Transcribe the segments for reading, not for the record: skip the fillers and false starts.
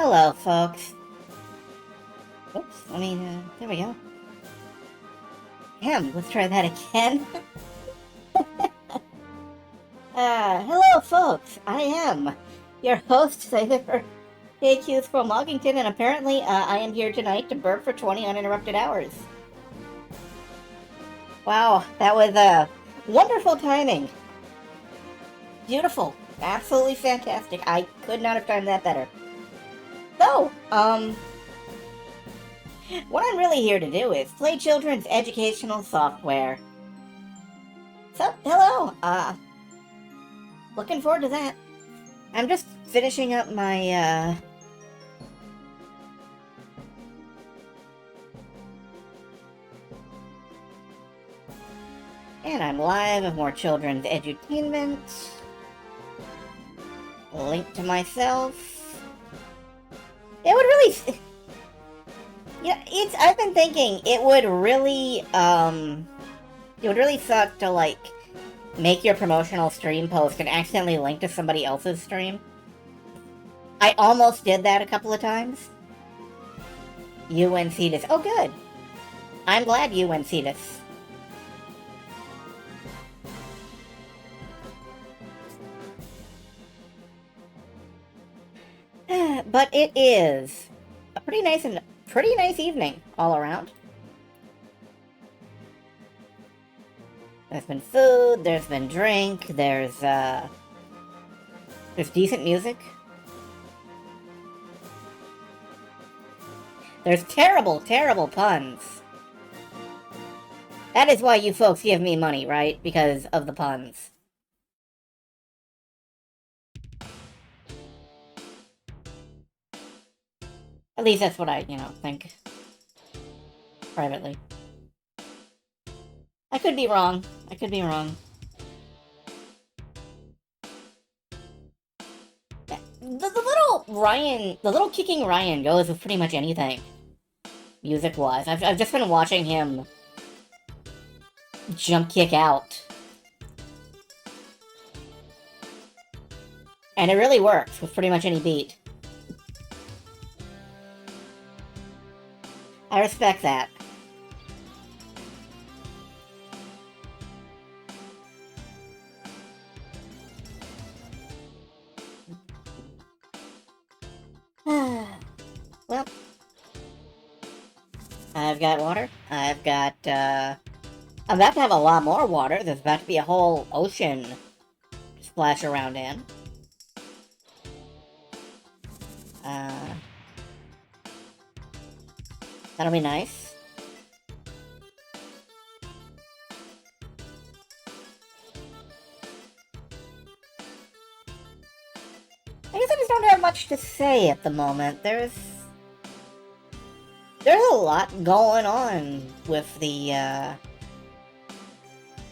Hello, folks. Oops, there we go. Let's try that again. Hello, folks. I am your host, Cypher AQ's from Loggington, and apparently, I am here tonight to burp for 20 uninterrupted hours. Wow, that was, wonderful timing. Beautiful. Absolutely fantastic. I could not have timed that better. So, what I'm really here to do is play children's educational software. So, hello, looking forward to that. I'm just finishing up my, and I'm live with more children's edutainment. Link to myself. It would really... Yeah, I've been thinking, it would really suck to, like, make your promotional stream post and accidentally link to somebody else's stream. I almost did that a couple of times. You and Cetus. Oh, good. I'm glad you and Cetus. But it is a pretty nice evening all around. There's been food, there's been drink, there's decent music. There's terrible, terrible puns. That is why you folks give me money, right? Because of the puns. At least that's what I, think. Privately. I could be wrong. The little kicking Ryan goes with pretty much anything. Music-wise. I've just been watching him jump kick out. And it really works with pretty much any beat. I respect that. Well, I've got water. I'm about to have a lot more water. There's about to be a whole ocean to splash around in. That'll be nice. I guess I just don't have much to say at the moment. There's a lot going on with the,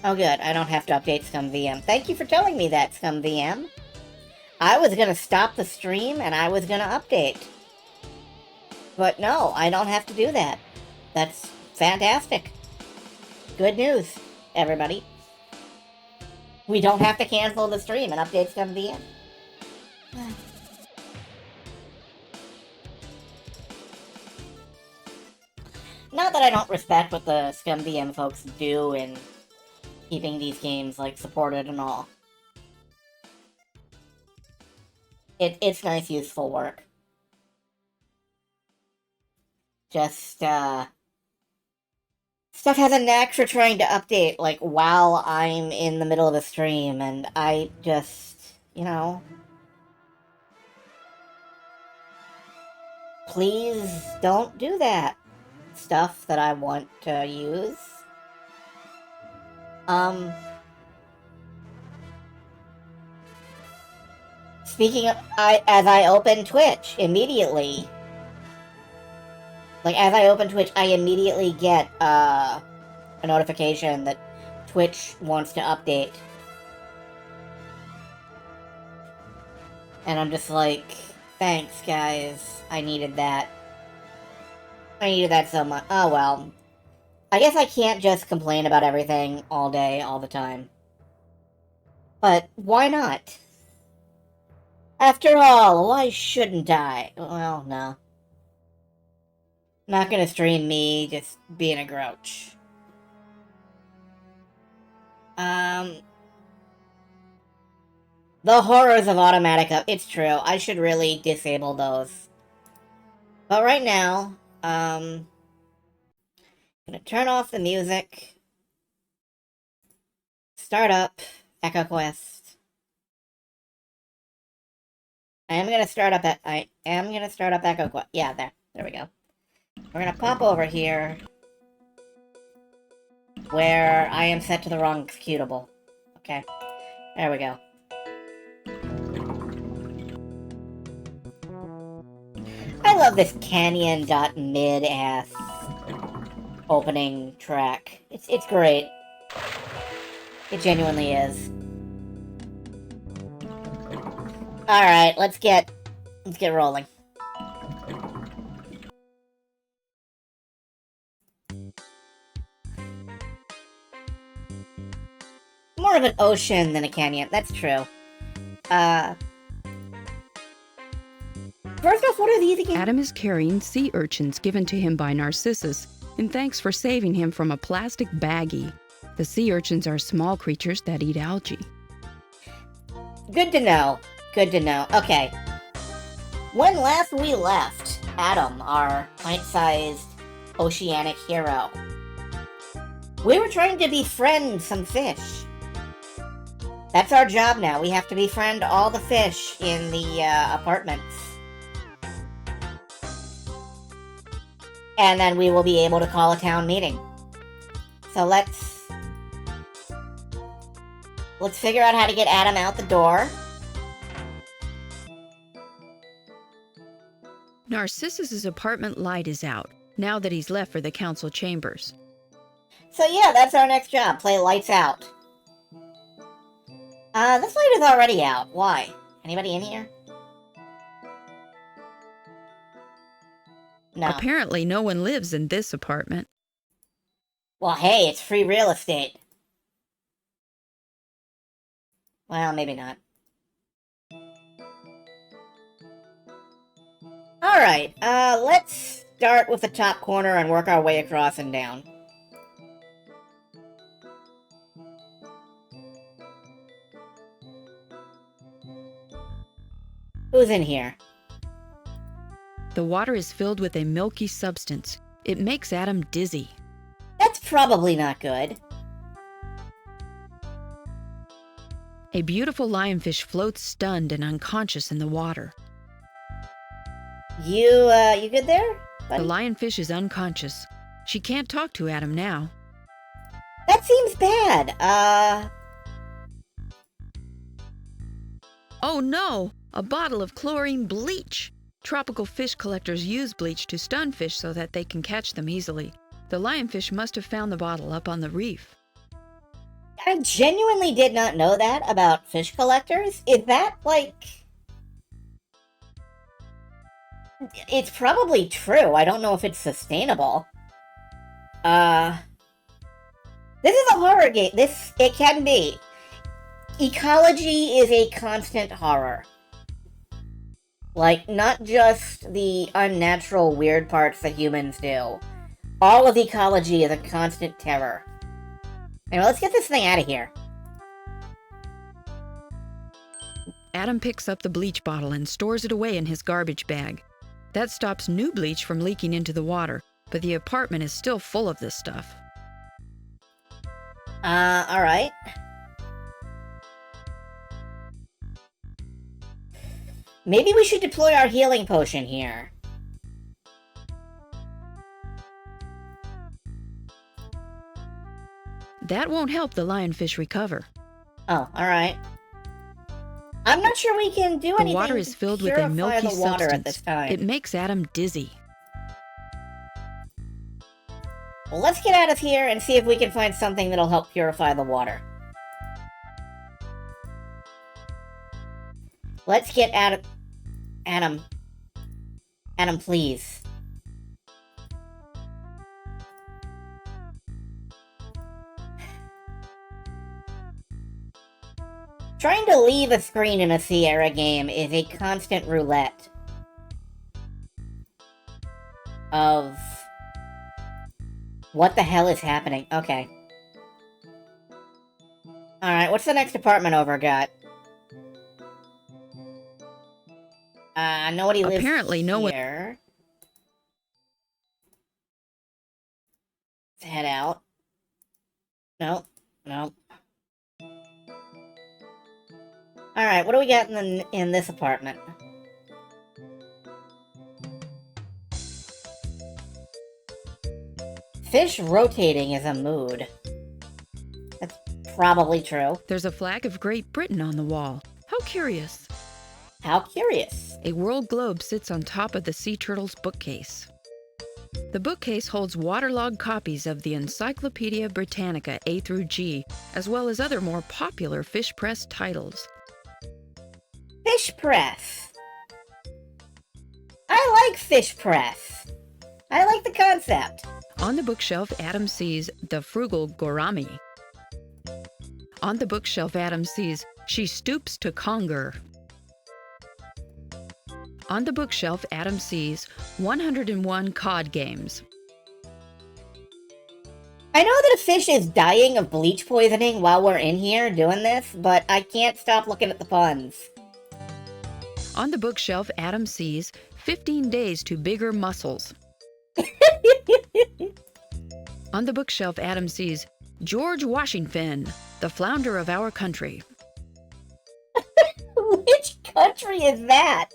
Oh good, I don't have to update ScumVM. Thank you for telling me that, ScumVM. I was gonna stop the stream and I was gonna update. But no, I don't have to do that. That's fantastic. Good news, everybody. We don't have to cancel the stream and update ScumVM. Not that I don't respect what the ScumVM folks do in keeping these games, like, supported and all. It's nice, useful work. Just, stuff has a knack for trying to update, like, while I'm in the middle of a stream, and I just, please don't do that. Stuff that I want to use. Speaking of, as I open Twitch immediately, I immediately get, a notification that Twitch wants to update. And I'm just like, thanks, guys. I needed that. I needed that so much. Oh, well. I guess I can't just complain about everything all day, all the time. But why not? After all, why shouldn't I? Well, no. Not gonna stream me just being a grouch. The horrors of automatic up. It's true. I should really disable those. But right now, gonna turn off the music. Start up EcoQuest. I am gonna start up EcoQuest. Yeah, there we go. We're gonna pop over here where I am set to the wrong executable. Okay, there we go. I love this canyon.mid-ass opening track. It's great. It genuinely is. Alright, let's get rolling. More of an ocean than a canyon, that's true. First off, what are these again? Adam is carrying sea urchins given to him by Narcissus in thanks for saving him from a plastic baggie. The sea urchins are small creatures that eat algae. Good to know. Good to know. Okay. When last we left Adam, our pint-sized oceanic hero, we were trying to befriend some fish. That's our job now. We have to befriend all the fish in the apartments. And then we will be able to call a town meeting. So let's figure out how to get Adam out the door. Narcissus's apartment light is out, now that he's left for the council chambers. So yeah, that's our next job. Play lights out. This light is already out. Why? Anybody in here? No. Apparently no one lives in this apartment. Well, hey, it's free real estate. Well, maybe not. Alright, let's start with the top corner and work our way across and down. Who's in here? The water is filled with a milky substance. It makes Adam dizzy. That's probably not good. A beautiful lionfish floats stunned and unconscious in the water. You good there, buddy? The lionfish is unconscious. She can't talk to Adam now. That seems bad. Oh no! A bottle of chlorine bleach! Tropical fish collectors use bleach to stun fish so that they can catch them easily. The lionfish must have found the bottle up on the reef. I genuinely did not know that about fish collectors. Is that, like... It's probably true. I don't know if it's sustainable. This is a horror game. It can be. Ecology is a constant horror. Like, not just the unnatural weird parts that humans do. All of ecology is a constant terror. Anyway, let's get this thing out of here. Adam picks up the bleach bottle and stores it away in his garbage bag. That stops new bleach from leaking into the water, but the apartment is still full of this stuff. Alright. Maybe we should deploy our healing potion here. That won't help the lionfish recover. Oh, alright. I'm not sure we can do anything. The water is filled with a milky substance. At this time. It makes Adam dizzy. Well, let's get out of here and see if we can find something that'll help purify the water. Let's get out of... Adam, please. Trying to to leave a screen in a Sierra game is a constant roulette of what the hell is happening. Okay. Alright, what's the next apartment over got? Nobody lives Apparently, no one. here. Let's head out. Nope. Nope. Alright, what do we got in this apartment? Fish rotating is a mood. That's probably true. There's a flag of Great Britain on the wall. How curious. How curious. A world globe sits on top of the sea turtle's bookcase. The bookcase holds waterlogged copies of the Encyclopedia Britannica A through G, as well as other more popular Fish Press titles. Fish Press. I like Fish Press. I like the concept. On the bookshelf, Adam sees The Frugal Gourami. On the bookshelf, Adam sees She Stoops to Conger. On the bookshelf, Adam sees 101 Cod Games. I know that a fish is dying of bleach poisoning while we're in here doing this, but I can't stop looking at the puns. On the bookshelf, Adam sees 15 Days to Bigger Muscles. On the bookshelf, Adam sees George Washington, the flounder of our country. Which country is that?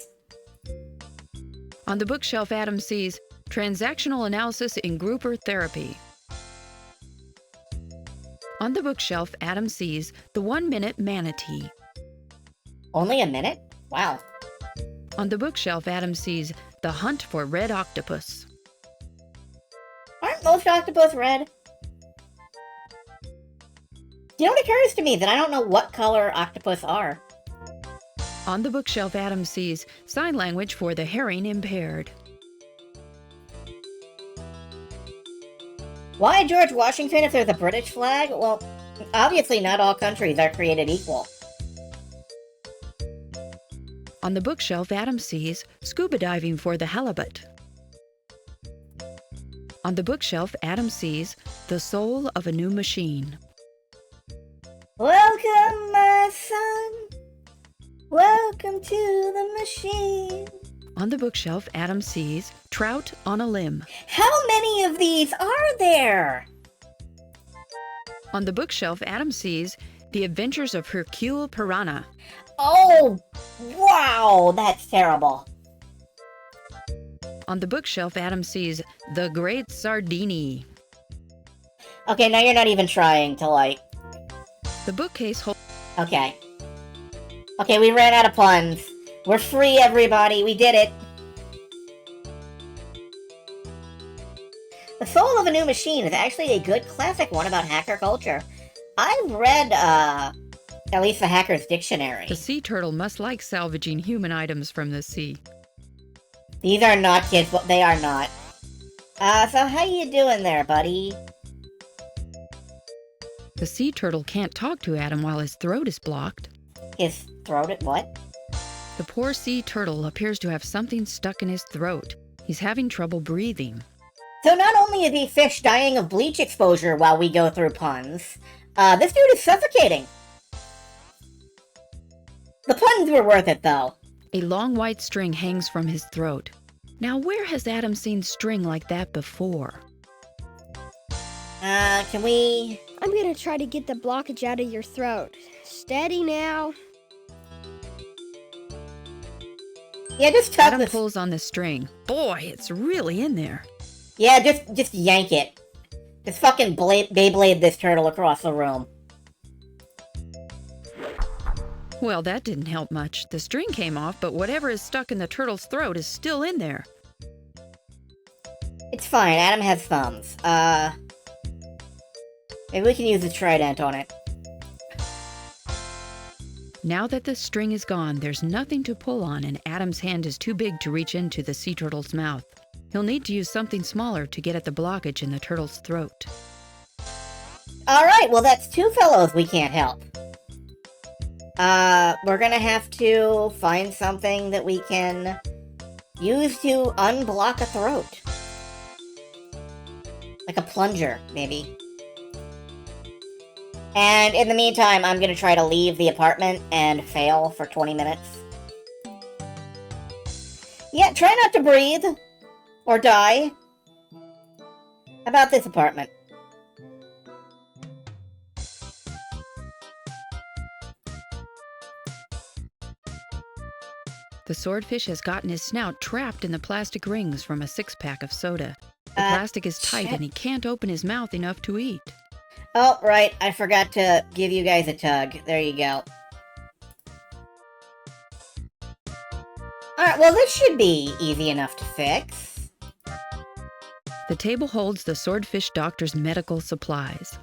On the bookshelf, Adam sees Transactional Analysis in Grouper Therapy. On the bookshelf, Adam sees The 1-Minute Manatee. Only a minute? Wow. On the bookshelf, Adam sees The Hunt for Red Octopus. Aren't most octopus red? You know, it occurs to me that I don't know what color octopus are. On the bookshelf, Adam sees Sign Language for the Hearing Impaired. Why George Washington if there's a British flag? Well, obviously not all countries are created equal. On the bookshelf, Adam sees Scuba Diving for the Halibut. On the bookshelf, Adam sees The Soul of a New Machine. Welcome, my son. Welcome to the machine. On the bookshelf, Adam sees Trout on a Limb. How many of these are there? On the bookshelf, Adam sees The Adventures of Hercule Piranha. Oh, wow, that's terrible. On the bookshelf, Adam sees The Great Sardini. Okay, now you're not even trying to, like... The bookcase holds... Okay. Okay, we ran out of puns. We're free, everybody. We did it. The Soul of a New Machine is actually a good classic one about hacker culture. I've read, at least the Hacker's Dictionary. The sea turtle must like salvaging human items from the sea. These are not kids, but they are not. So how you doing there, buddy? The sea turtle can't talk to Adam while his throat is blocked. His throat, what? The poor sea turtle appears to have something stuck in his throat. He's having trouble breathing. So not only is he fish dying of bleach exposure while we go through puns, this dude is suffocating. The puns were worth it, though. A long white string hangs from his throat. Now, where has Adam seen string like that before? Can we... I'm gonna try to get the blockage out of your throat. Steady now. Yeah, just tug Adam this. pulls on the string. Boy, it's really in there. Yeah, just yank it. Just fucking Beyblade this turtle across the room. Well, that didn't help much. The string came off, but whatever is stuck in the turtle's throat is still in there. It's fine, Adam has thumbs. Maybe we can use a trident on it. Now that the string is gone, there's nothing to pull on, and Adam's hand is too big to reach into the sea turtle's mouth. He'll need to use something smaller to get at the blockage in the turtle's throat. Alright, well that's two fellows we can't help. We're gonna have to find something that we can use to unblock a throat. Like a plunger, maybe. And in the meantime, I'm gonna try to leave the apartment and fail for 20 minutes. Yeah, try not to breathe. Or die. How about this apartment? The swordfish has gotten his snout trapped in the plastic rings from a six-pack of soda. The plastic is tight shit. and he can't open his mouth enough to eat. Oh, right. I forgot to give you guys a tug. There you go. Alright, well, this should be easy enough to fix. The table holds the swordfish doctor's medical supplies.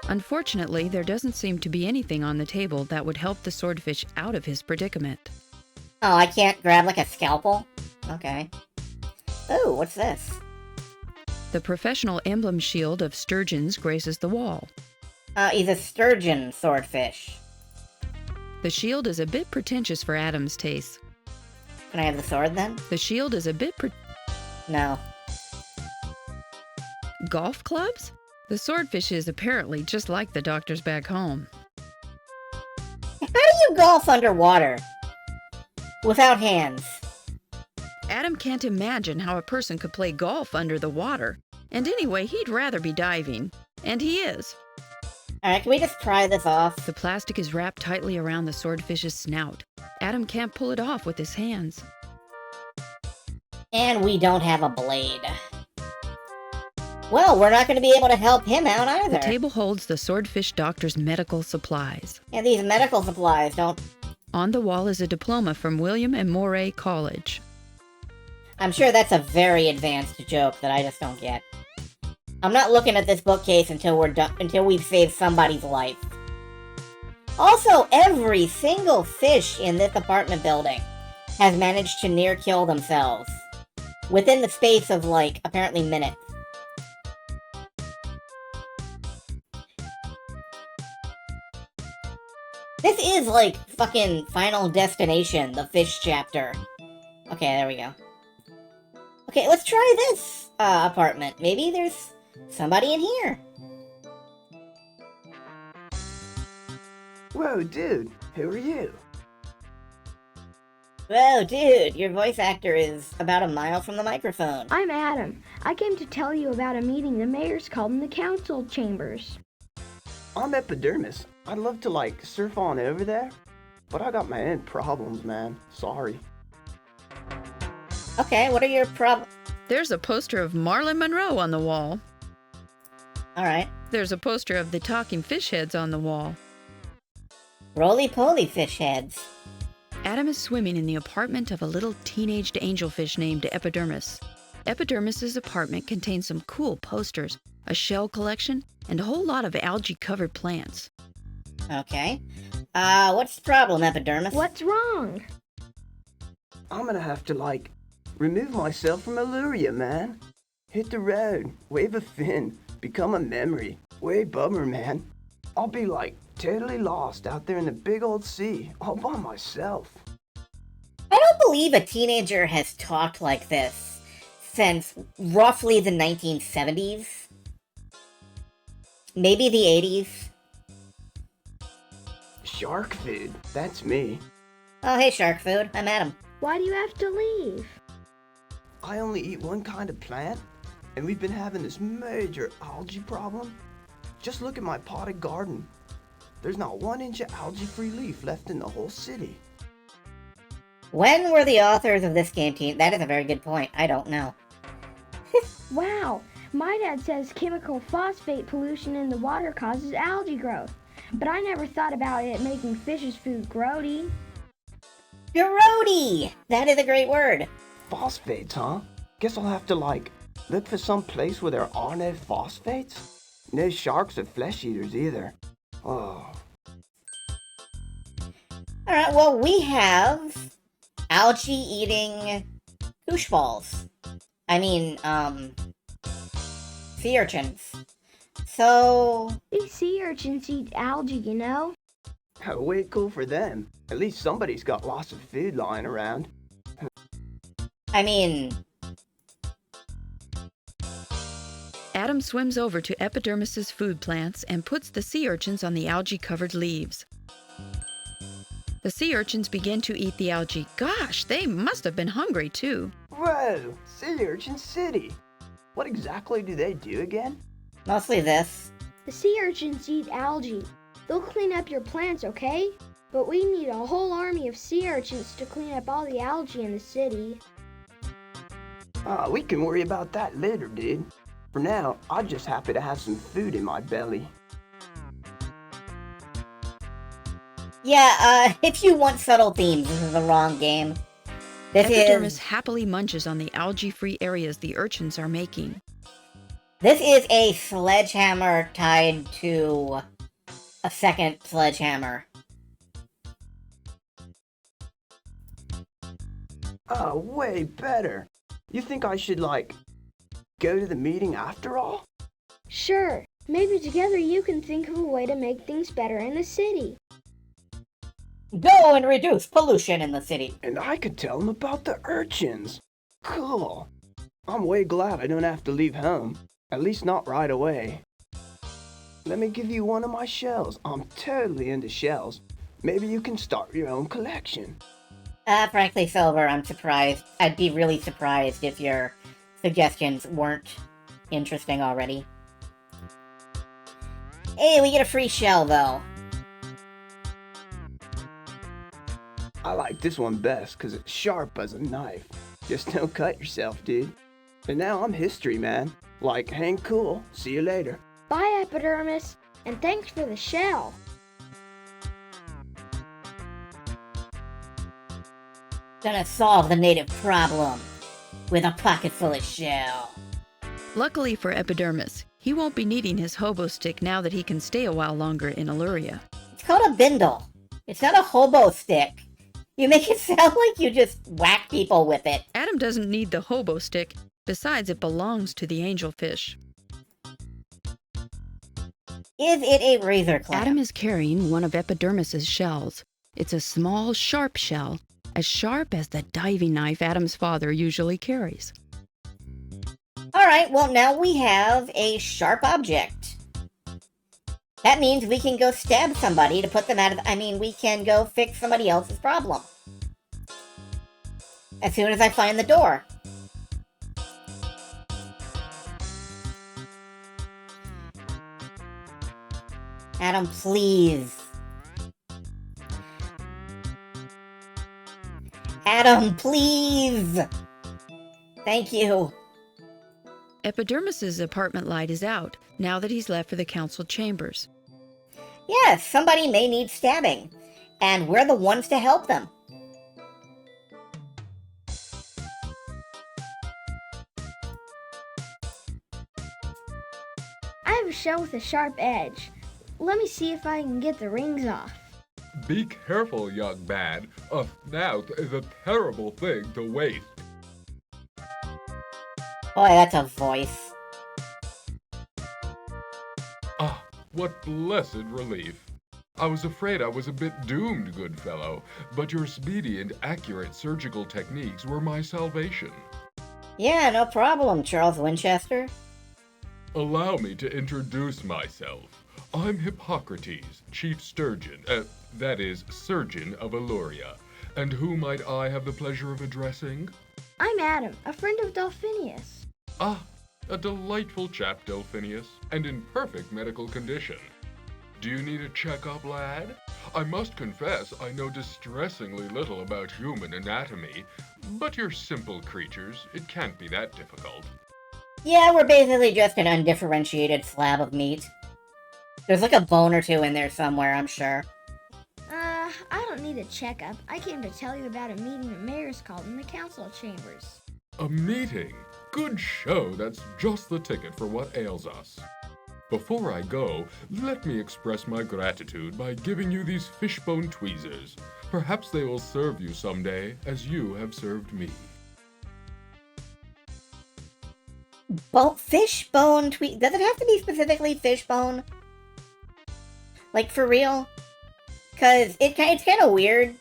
Unfortunately, there doesn't seem to be anything on the table that would help the swordfish out of his predicament. Oh, I can't grab, like, a scalpel? Okay. Oh, what's this? The professional emblem shield of sturgeons graces the wall. He's a sturgeon swordfish. The shield is a bit pretentious for Adam's taste. Can I have the sword, then? The shield is a bit No. Golf clubs? The swordfish is apparently just like the doctors back home. How do you golf underwater? Without hands? Adam can't imagine how a person could play golf under the water. And anyway, he'd rather be diving. And he is. Alright, can we just pry this off? The plastic is wrapped tightly around the swordfish's snout. Adam can't pull it off with his hands. And we don't have a blade. Well, we're not going to be able to help him out either. The table holds the swordfish doctor's medical supplies. Yeah, these medical supplies don't... On the wall is a diploma from William and Moray College. I'm sure that's a very advanced joke that I just don't get. I'm not looking at this bookcase until we're done, until we've saved somebody's life. Also, every single fish in this apartment building has managed to near kill themselves. Within the space of, like, apparently minutes. This is like fucking Final Destination, the fish chapter. Okay, there we go. Okay, let's try this apartment. Maybe there's somebody in here. Whoa, dude, who are you? Whoa, dude, your voice actor is about a mile from the microphone. I'm Adam. I came to tell you about a meeting the mayor's called in the council chambers. I'm Epidermis. I'd love to, like, surf on over there, but I got my own problems, man. Sorry. Okay, what are your problems? There's a poster of Marilyn Monroe on the wall. Alright. There's a poster of the talking fish heads on the wall. Roly-poly fish heads. Adam is swimming in the apartment of a little teenaged angelfish named Epidermis. Epidermis's apartment contains some cool posters, a shell collection, and a whole lot of algae-covered plants. Okay. What's the problem, Epidermis? What's wrong? I'm gonna have to, like, remove myself from Illyria, man. Hit the road, wave a fin, become a memory. Way bummer, man. I'll be, like, totally lost out there in the big old sea, all by myself. I don't believe a teenager has talked like this since roughly the 1970s. Maybe the 80s. Shark food, that's me. Oh, hey, Shark Food. I'm Adam. Why do you have to leave? I only eat one kind of plant, and we've been having this major algae problem. Just look at my potted garden. There's not 1 inch of algae-free leaf left in the whole city. When were the authors of this game team? That is a very good point. I don't know. Wow, my dad says chemical phosphate pollution in the water causes algae growth. But I never thought about it making fish's food grody. Grody! That is a great word. Phosphates, huh? Guess I'll have to, like, look for some place where there are no phosphates? No sharks or flesh eaters either. Oh. Alright, well, we have algae-eating goosh balls. I mean, sea urchins. So... These sea urchins eat algae, you know? Way cool for them. At least somebody's got lots of food lying around. I mean, Adam swims over to Epidermis's food plants and puts the sea urchins on the algae-covered leaves. The sea urchins begin to eat the algae. Gosh, they must have been hungry too. Whoa! Sea Urchin City! What exactly do they do again? mostly this. The sea urchins eat algae. They'll clean up your plants, okay? But we need a whole army of sea urchins to clean up all the algae in the city. We can worry about that later, dude. For now, I'm just happy to have some food in my belly. Yeah, if you want subtle themes, this is the wrong game. This Epidermis is happily munches on the algae-free areas the urchins are making. a sledgehammer tied to a second sledgehammer. Way better. You think I should, go to the meeting after all? Sure, maybe together you can think of a way to make things better in the city. Go and reduce pollution in the city. And I could tell them about the urchins. Cool. I'm way glad I don't have to leave home. At least not right away. Let me give you one of my shells. I'm totally into shells. Maybe you can start your own collection. Frankly, Silver, I'm surprised. I'd be really surprised if your suggestions weren't interesting already. Hey, we get a free shell, though. I like this one best because it's sharp as a knife. Just don't cut yourself, dude. And now I'm history, man. Hang cool. See you later. Bye, Epidermis, and thanks for the shell. Gonna solve the native problem with a pocket full of shell. Luckily for Epidermis, he won't be needing his hobo stick now that he can stay a while longer in Illyria. It's called a bindle. It's not a hobo stick. You make it sound like you just whack people with it. Adam doesn't need the hobo stick. Besides, it belongs to the angelfish. Is it a razor clamp? Adam is carrying one of Epidermis's shells. It's a small, sharp shell, as sharp as the diving knife Adam's father usually carries. Alright, well now we have a sharp object. That means we can go stab somebody to put them out of we can go fix somebody else's problem. As soon as I find the door. Adam, please. Adam, please! Thank you. Epidermis's apartment light is out, now that he's left for the council chambers. Yes, somebody may need stabbing, and we're the ones to help them. I have a shell with a sharp edge. Let me see if I can get the rings off. Be careful, young man. A snout is a terrible thing to waste. Boy, that's a voice. Ah, what blessed relief. I was afraid I was a bit doomed, good fellow, but your speedy and accurate surgical techniques were my salvation. Yeah, no problem, Charles Winchester. Allow me to introduce myself. I'm Hippocrates, chief surgeon, that is, surgeon of Illyria. And who might I have the pleasure of addressing? I'm Adam, a friend of Delphinius. Ah, a delightful chap, Delphinius, and in perfect medical condition. Do you need a checkup, lad? I must confess I know distressingly little about human anatomy, but you're simple creatures, it can't be that difficult. Yeah, we're basically just an undifferentiated slab of meat. There's a bone or two in there somewhere, I'm sure. I don't need a checkup. I came to tell you about a meeting the mayor's called in the council chambers. A meeting? Good show, that's just the ticket for what ails us. Before I go, let me express my gratitude by giving you these fishbone tweezers. Perhaps they will serve you someday, as you have served me. Fishbone Does it have to be specifically fishbone? For real? Because it's kind of weird.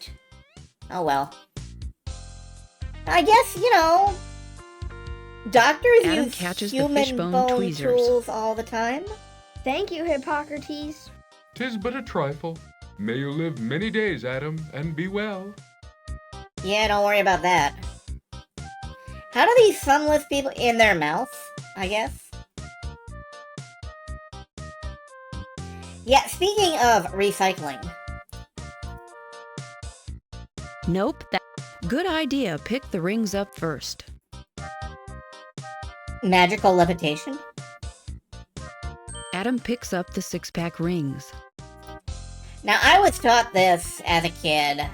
Oh well. I guess, doctors Adam use catches the human fishbone bone tweezers. tools all the time. Thank you, Hippocrates. 'Tis but a trifle. May you live many days, Adam, and be well. Yeah, don't worry about that. How do these sunless people in their mouth, I guess? Yeah, speaking of recycling. Nope. Good idea. Pick the rings up first. Magical levitation? Adam picks up the 6-pack rings. Now, I was taught this as a kid.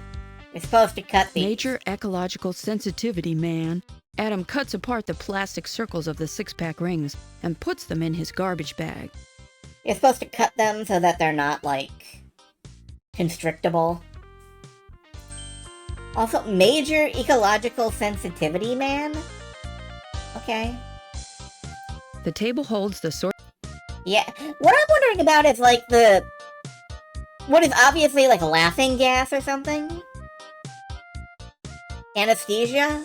You're supposed to cut these. Major ecological sensitivity, man. Adam cuts apart the plastic circles of the 6-pack rings and puts them in his garbage bag. You're supposed to cut them so that they're not, constrictable. Also, major ecological sensitivity, man? Okay. The table holds the sort. Yeah, what I'm wondering about is, what is obviously, laughing gas or something? Anesthesia?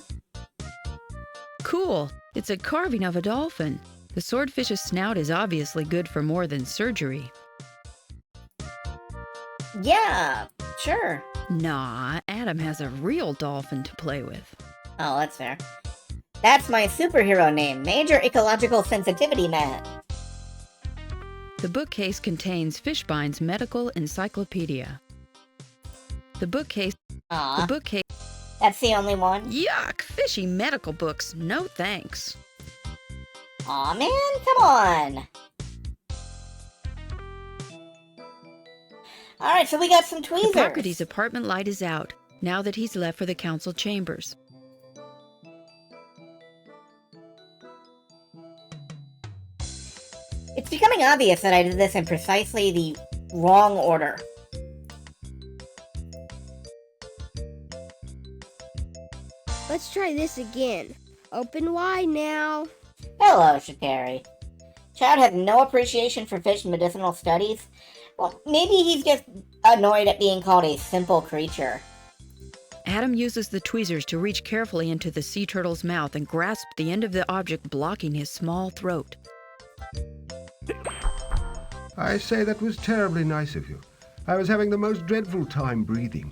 Cool. It's a carving of a dolphin. The swordfish's snout is obviously good for more than surgery. Yeah, sure. Nah, Adam has a real dolphin to play with. Oh, that's fair. That's my superhero name, Major Ecological Sensitivity Man. The bookcase contains Fishbine's medical encyclopedia. The bookcase. Aw, bookcase. that's the only one? Yuck! Fishy medical books. No thanks. Aw, man, come on! Alright, so we got some tweezers. Hippocrates' apartment light is out, now that he's left for the council chambers. It's becoming obvious that I did this in precisely the wrong order. Let's try this again. Open wide now. Hello, Shikari. Chad has no appreciation for fish medicinal studies. Well, maybe he's just annoyed at being called a simple creature. Adam uses the tweezers to reach carefully into the sea turtle's mouth and grasp the end of the object blocking his small throat. I say that was terribly nice of you. I was having the most dreadful time breathing.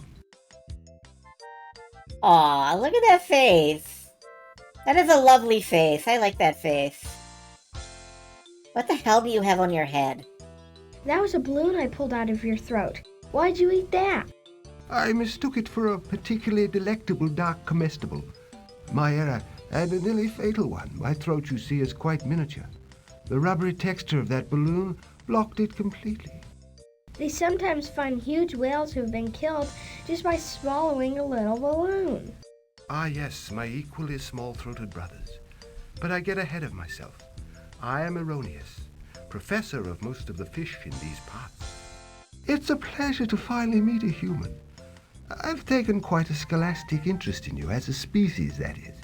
Aw, look at that face. That is a lovely face. I like that face. What the hell do you have on your head? That was a balloon I pulled out of your throat. Why'd you eat that? I mistook it for a particularly delectable dark comestible. My error, and a nearly fatal one. My throat, you see, is quite miniature. The rubbery texture of that balloon blocked it completely. They sometimes find huge whales who have been killed just by swallowing a little balloon. Ah, yes, my equally small-throated brothers. But I get ahead of myself. I am erroneous, professor of most of the fish in these parts. It's a pleasure to finally meet a human. I've taken quite a scholastic interest in you, as a species, that is.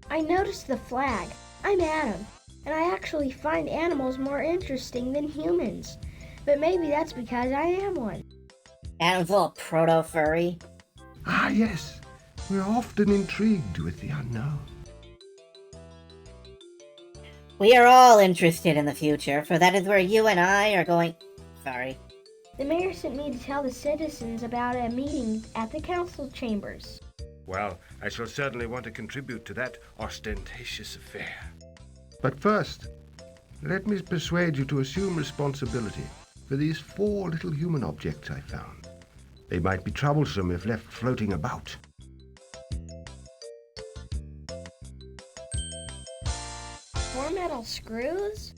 I noticed the flag. I'm Adam, and I actually find animals more interesting than humans. But maybe that's because I am one. Adam's a little proto-furry. Ah, yes. We're often intrigued with the unknown. We are all interested in the future, for that is where you and I are going... Sorry. The mayor sent me to tell the citizens about a meeting at the council chambers. Well, I shall certainly want to contribute to that ostentatious affair. But first, let me persuade you to assume responsibility for these 4 little human objects I found. They might be troublesome if left floating about. 4 metal screws?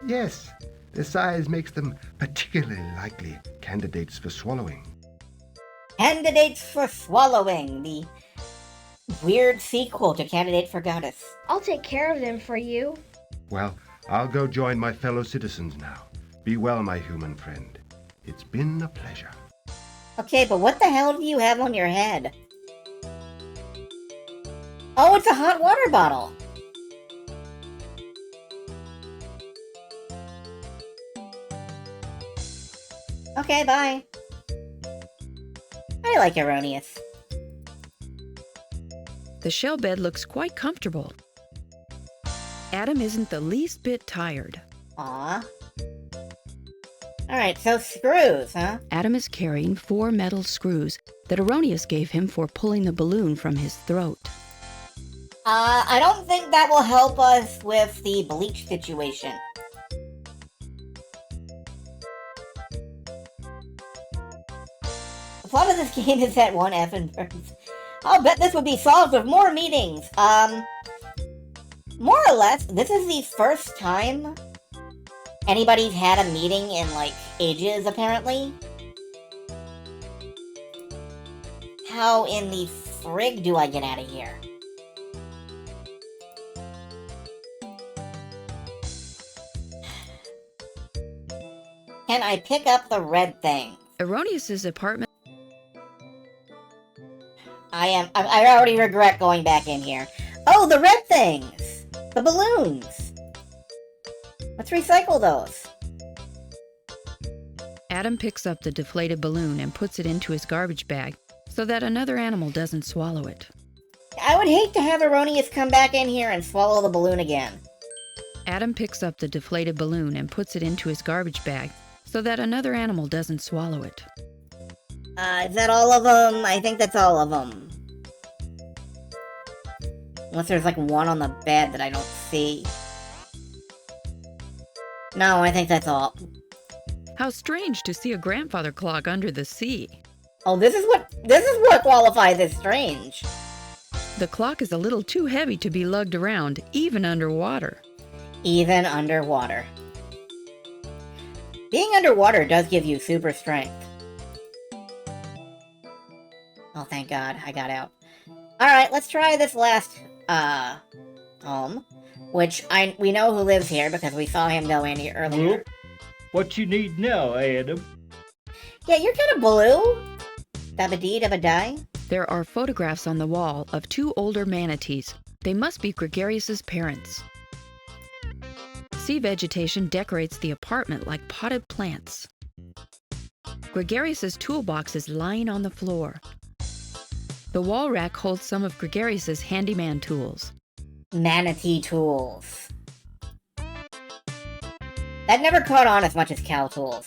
Yes, their size makes them particularly likely candidates for swallowing. Candidates for Swallowing, the weird sequel to Candidate for Goddess. I'll take care of them for you. Well, I'll go join my fellow citizens now. Be well, my human friend. It's been a pleasure. Okay, but what the hell do you have on your head? Oh, it's a hot water bottle. Okay, bye. I like Erroneous. The shell bed looks quite comfortable. Adam isn't the least bit tired. Aw. Alright, so screws, huh? Adam is carrying 4 metal screws that Erroneous gave him for pulling the balloon from his throat. I don't think that will help us with the bleach situation. The plot of this game is that one effing burns. I'll bet this would be solved with more meetings. More or less, this is the first time anybody's had a meeting in, like, ages, apparently. How in the frig do I get out of here? Can I pick up the red thing? Erroneous's apartment. I already regret going back in here. Oh, the red things! The balloons! Let's recycle those. Adam picks up the deflated balloon and puts it into his garbage bag so that another animal doesn't swallow it. I would hate to have Erroneous come back in here and swallow the balloon again. Adam picks up the deflated balloon and puts it into his garbage bag so that another animal doesn't swallow it. Is that all of them? I think that's all of them. Unless there's like one on the bed that I don't see. No, I think that's all. How strange to see a grandfather clock under the sea. Oh, this is what qualifies as strange. The clock is a little too heavy to be lugged around, even underwater. Even underwater. Being underwater does give you super strength. Oh, thank God, I got out. Alright, let's try this last, home. Which, we know who lives here because we saw him go in here earlier. What you need now, Adam? Yeah, you're kind of blue. Dabba-dee, dabba-die. There are photographs on the wall of 2 older manatees. They must be Gregarious' parents. Sea vegetation decorates the apartment like potted plants. Gregarious' toolbox is lying on the floor. The wall rack holds some of Gregarious' handyman tools. Manatee tools. That never caught on as much as cow tools.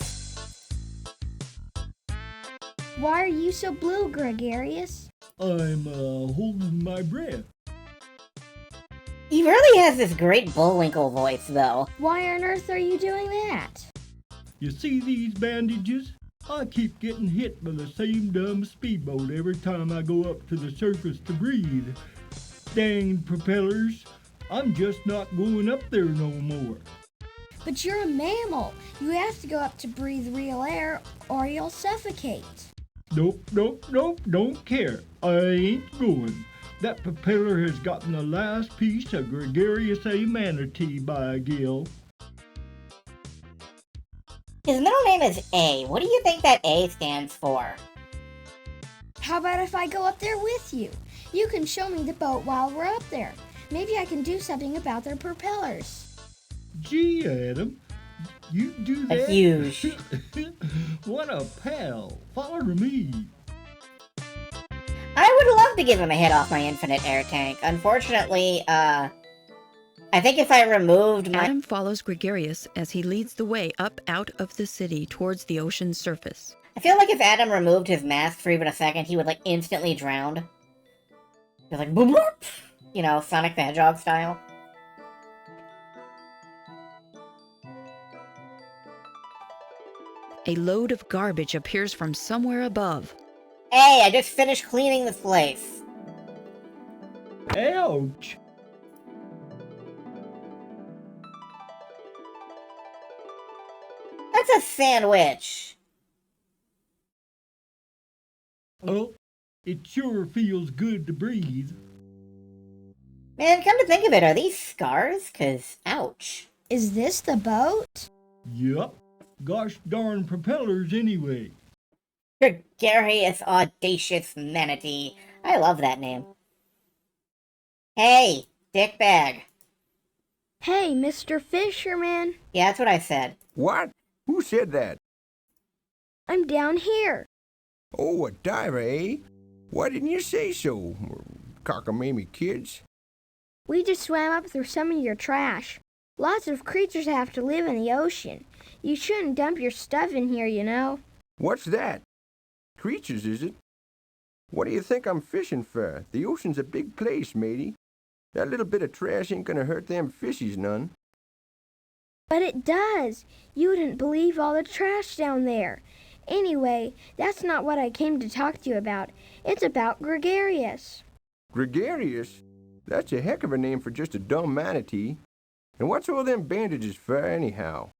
Why are you so blue, Gregarious? I'm holding my breath. He really has this great Bullwinkle voice, though. Why on earth are you doing that? You see these bandages? I keep getting hit by the same dumb speedboat every time I go up to the surface to breathe. Dang propellers, I'm just not going up there no more. But you're a mammal. You have to go up to breathe real air or you'll suffocate. Nope, don't care. I ain't going. That propeller has gotten the last piece of Gregarious A manatee by Gil. His middle name is A. What do you think that A stands for? How about if I go up there with you? You can show me the boat while we're up there. Maybe I can do something about their propellers. Gee, Adam, you do A that? huge. What a pal. Follow me. I would love to give him a hit off my infinite air tank. Unfortunately, I think if I removed my... Adam follows Gregarious as he leads the way up out of the city towards the ocean's surface. I feel like if Adam removed his mask for even a second, he would, like, instantly drown. He's like, boop, boop! You know, Sonic the Hedgehog style. A load of garbage appears from somewhere above. Hey, I just finished cleaning this place. Ouch. That's a sandwich. Oh, it sure feels good to breathe. Man, come to think of it, are these scars? 'Cause, ouch. Is this the boat? Yup. Gosh darn propellers anyway. Gregarious Audacious Manatee. I love that name. Hey, dickbag. Hey, Mr. Fisherman. Yeah, that's what I said. What? Who said that? I'm down here. Oh, a diver, eh? Why didn't you say so, cockamamie kids? We just swam up through some of your trash. Lots of creatures have to live in the ocean. You shouldn't dump your stuff in here, you know. What's that? Creatures, is it? What do you think I'm fishing for? The ocean's a big place, matey. That little bit of trash ain't gonna hurt them fishies none. But it does. You wouldn't believe all the trash down there. Anyway, that's not what I came to talk to you about. It's about Gregarious. Gregarious? That's a heck of a name for just a dumb manatee. And what's all them bandages for, anyhow?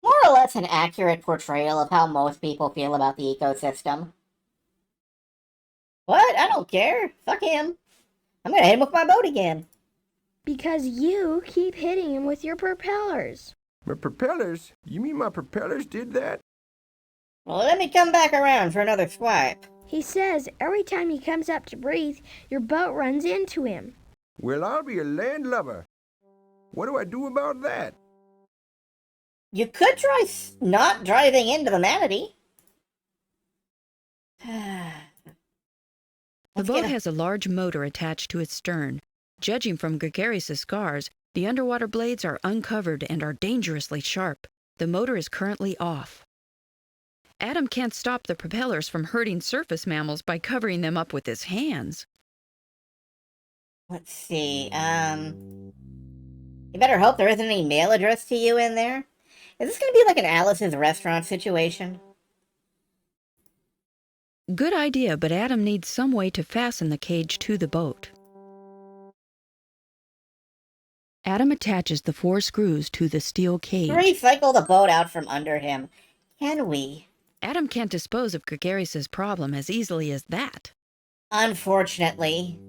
More or less an accurate portrayal of how most people feel about the ecosystem. What? I don't care. Fuck him. I'm gonna hit him with my boat again. Because you keep hitting him with your propellers. My propellers? You mean my propellers did that? Well, let me come back around for another swipe. He says every time he comes up to breathe, your boat runs into him. Well, I'll be a landlubber. What do I do about that? You could try not driving into the manatee. The boat has a large motor attached to its stern. Judging from Gregarious' scars, the underwater blades are uncovered and are dangerously sharp. The motor is currently off. Adam can't stop the propellers from hurting surface mammals by covering them up with his hands. Let's see, you better hope there isn't any mail addressed to you in there. Is this gonna be like an Alice's restaurant situation? Good idea, but Adam needs some way to fasten the cage to the boat. Adam attaches the 4 screws to the steel cage. Recycle the boat out from under him. Can we? Adam can't dispose of Gregarious' problem as easily as that. Unfortunately.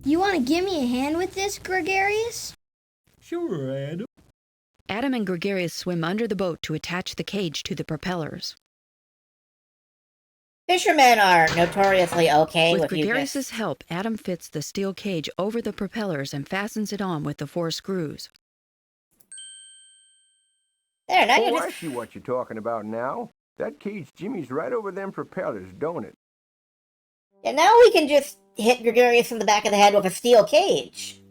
You want to give me a hand with this, Gregarious? Sure, Adam. Adam and Gregarious swim under the boat to attach the cage to the propellers. Fishermen are notoriously okay With with you Gregarious' just... help, Adam fits the steel cage over the propellers and fastens it on with the 4 screws. There, now Oh, you I just... see what you're talking about now. That cage Jimmy's right over them propellers, don't it? And now we can just hit Gregarious in the back of the head with a steel cage.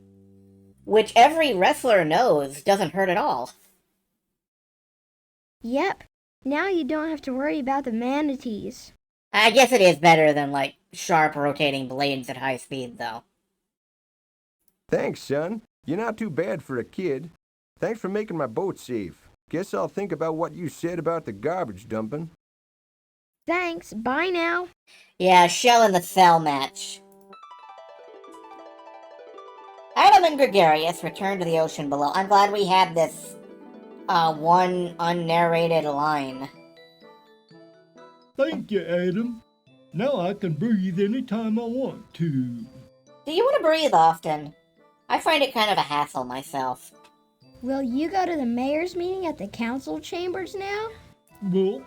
Which every wrestler knows doesn't hurt at all. Yep. Now you don't have to worry about the manatees. I guess it is better than, like, sharp rotating blades at high speed, though. Thanks, son. You're not too bad for a kid. Thanks for making my boat safe. Guess I'll think about what you said about the garbage dumping. Thanks. Bye now. Yeah, shell in the cell match. Adam and Gregarious return to the ocean below. I'm glad we had this, one unnarrated line. Thank you, Adam. Now I can breathe anytime I want to. Do you want to breathe often? I find it kind of a hassle myself. Will you go to the mayor's meeting at the council chambers now? Well,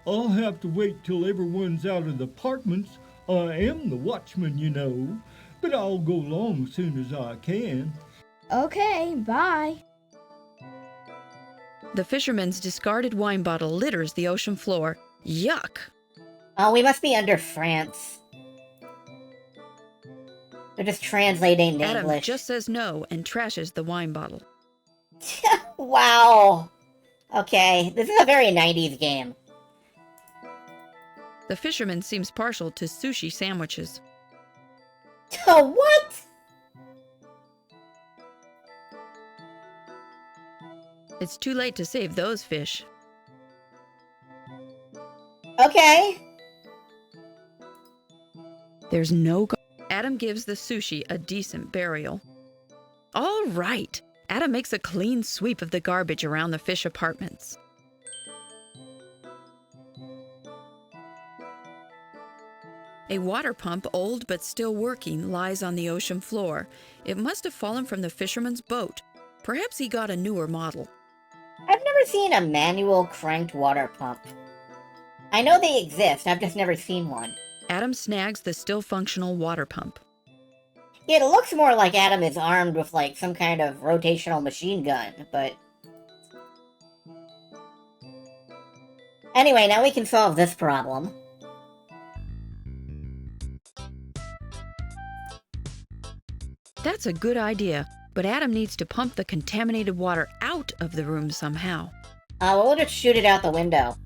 I'll have to wait till everyone's out of the apartments. I am the watchman, you know, but I'll go along as soon as I can. Okay, bye. The fisherman's discarded wine bottle litters the ocean floor. Yuck! Oh, we must be under France. They're just translating into Adam English. just says no and trashes the wine bottle. Wow. Okay, this is a very 90s game. The fisherman seems partial to sushi sandwiches. Oh, what? It's too late to save those fish. Okay. There's no... Adam gives the sushi a decent burial. All right. Adam makes a clean sweep of the garbage around the fish apartments. A water pump, old but still working, lies on the ocean floor. It must have fallen from the fisherman's boat. Perhaps he got a newer model. I've never seen a manual cranked water pump. I know they exist, I've just never seen one. Adam snags the still functional water pump. It looks more like Adam is armed with, like, some kind of rotational machine gun, but... Anyway, now we can solve this problem. That's a good idea, but Adam needs to pump the contaminated water out of the room somehow. Well, we'll just shoot it out the window.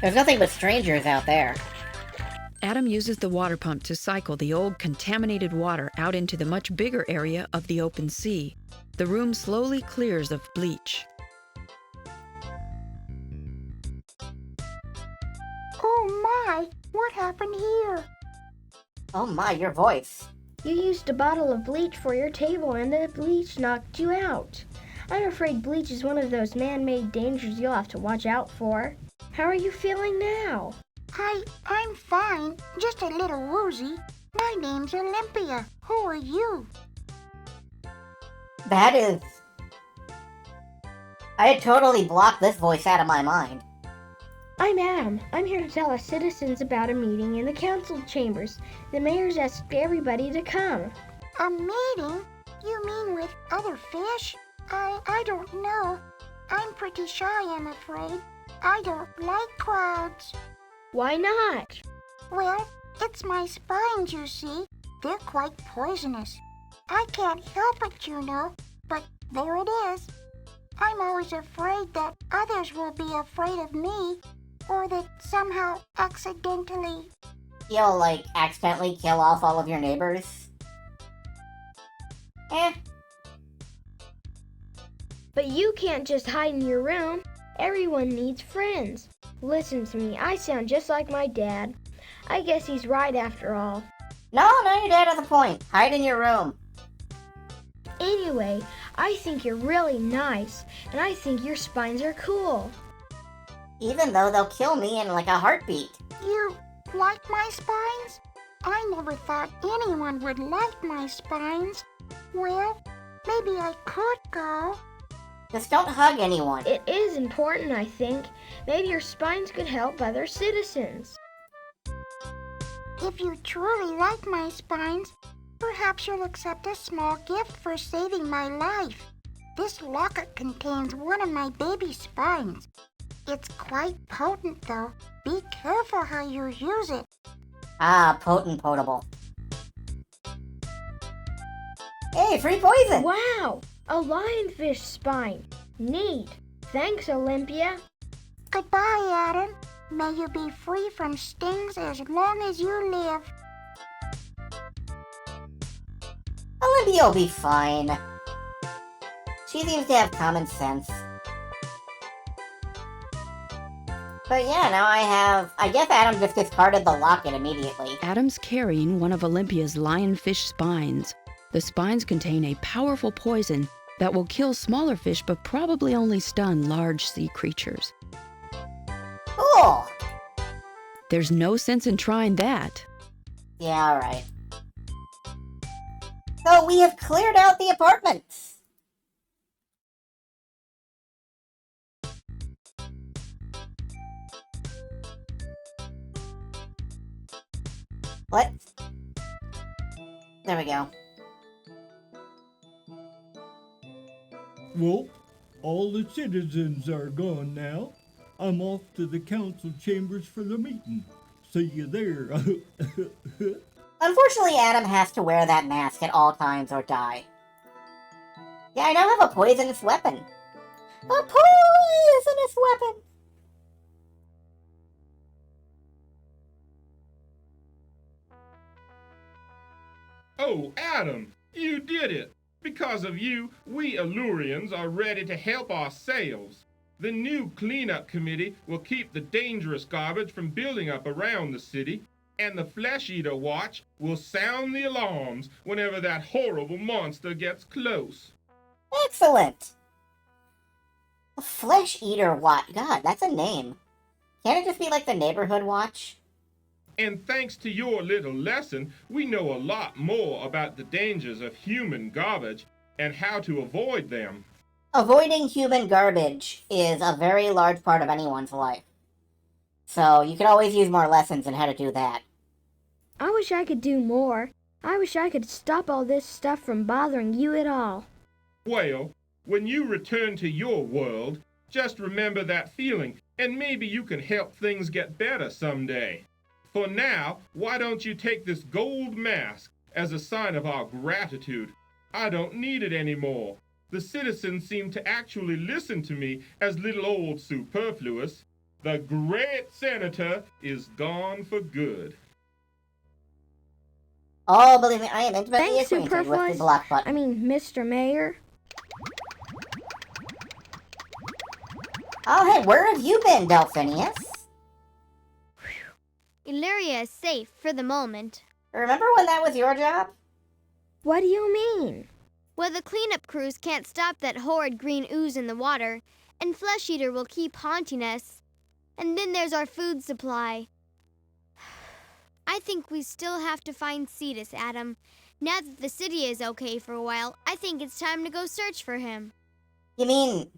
There's nothing but strangers out there. Adam uses the water pump to cycle the old contaminated water out into the much bigger area of the open sea. The room slowly clears of bleach. Oh my, what happened here? Oh my, your voice. You used a bottle of bleach for your table and the bleach knocked you out. I'm afraid bleach is one of those man-made dangers you'll have to watch out for. How are you feeling now? I'm fine, just a little woozy. My name's Olympia. Who are you? That is... I had totally blocked this voice out of my mind. I'm Adam. I'm here to tell our citizens about a meeting in the council chambers. The mayor's asked everybody to come. A meeting? You mean with other fish? I don't know. I'm pretty shy, I'm afraid. I don't like crowds. Why not? Well, it's my spines, you see. They're quite poisonous. I can't help it, you know, but there it is. I'm always afraid that others will be afraid of me, or that somehow accidentally... You'll, accidentally kill off all of your neighbors? But you can't just hide in your room. Everyone needs friends. Listen to me, I sound just like my dad. I guess he's right after all. No, your dad has a point. Hide in your room. Anyway, I think you're really nice, and I think your spines are cool. Even though they'll kill me in a heartbeat. You like my spines? I never thought anyone would like my spines. Well, maybe I could go. Just don't hug anyone. It is important, I think. Maybe your spines could help other citizens. If you truly like my spines, perhaps you'll accept a small gift for saving my life. This locket contains one of my baby spines. It's quite potent, though. Be careful how you use it. Ah, potent potable. Hey, free poison! Wow! A lionfish spine. Neat. Thanks, Olympia. Goodbye, Adam. May you be free from stings as long as you live. Olympia will be fine. She seems to have common sense. But yeah, now I guess Adam just discarded the locket immediately. Adam's carrying one of Olympia's lionfish spines. The spines contain a powerful poison that will kill smaller fish but probably only stun large sea creatures. Cool! There's no sense in trying that. Yeah, alright. So we have cleared out the apartments. What? There we go. Well, all the citizens are gone now. I'm off to the council chambers for the meeting. See you there. Unfortunately, Adam has to wear that mask at all times or die. Yeah, I now have a poisonous weapon. A poisonous weapon! Oh, Adam, you did it! Because of you, we Allurians are ready to help ourselves. The new cleanup committee will keep the dangerous garbage from building up around the city, and the Flesh Eater Watch will sound the alarms whenever that horrible monster gets close. Excellent! A Flesh Eater Watch. God, that's a name. Can't it just be like the Neighborhood Watch? And thanks to your little lesson, we know a lot more about the dangers of human garbage and how to avoid them. Avoiding human garbage is a very large part of anyone's life. So you could always use more lessons on how to do that. I wish I could do more. I wish I could stop all this stuff from bothering you at all. Well, when you return to your world, Just remember that feeling, and maybe you can help things get better someday. For now, why don't you take this gold mask as a sign of our gratitude? I don't need it anymore. The citizens seem to actually listen to me as little old superfluous. The great senator is gone for good. Oh, believe me, I am intimately Thanks, acquainted with the Superfluous. block button. I mean, Mr. Mayor. Oh, hey, where have you been, Delphinius? Illyria is safe for the moment. Remember when that was your job? What do you mean? Well, the cleanup crews can't stop that horrid green ooze in the water, and Flesh Eater will keep haunting us. And then there's our food supply. I think we still have to find Cetus, Adam. Now that the city is okay for a while, I think it's time to go search for him. You mean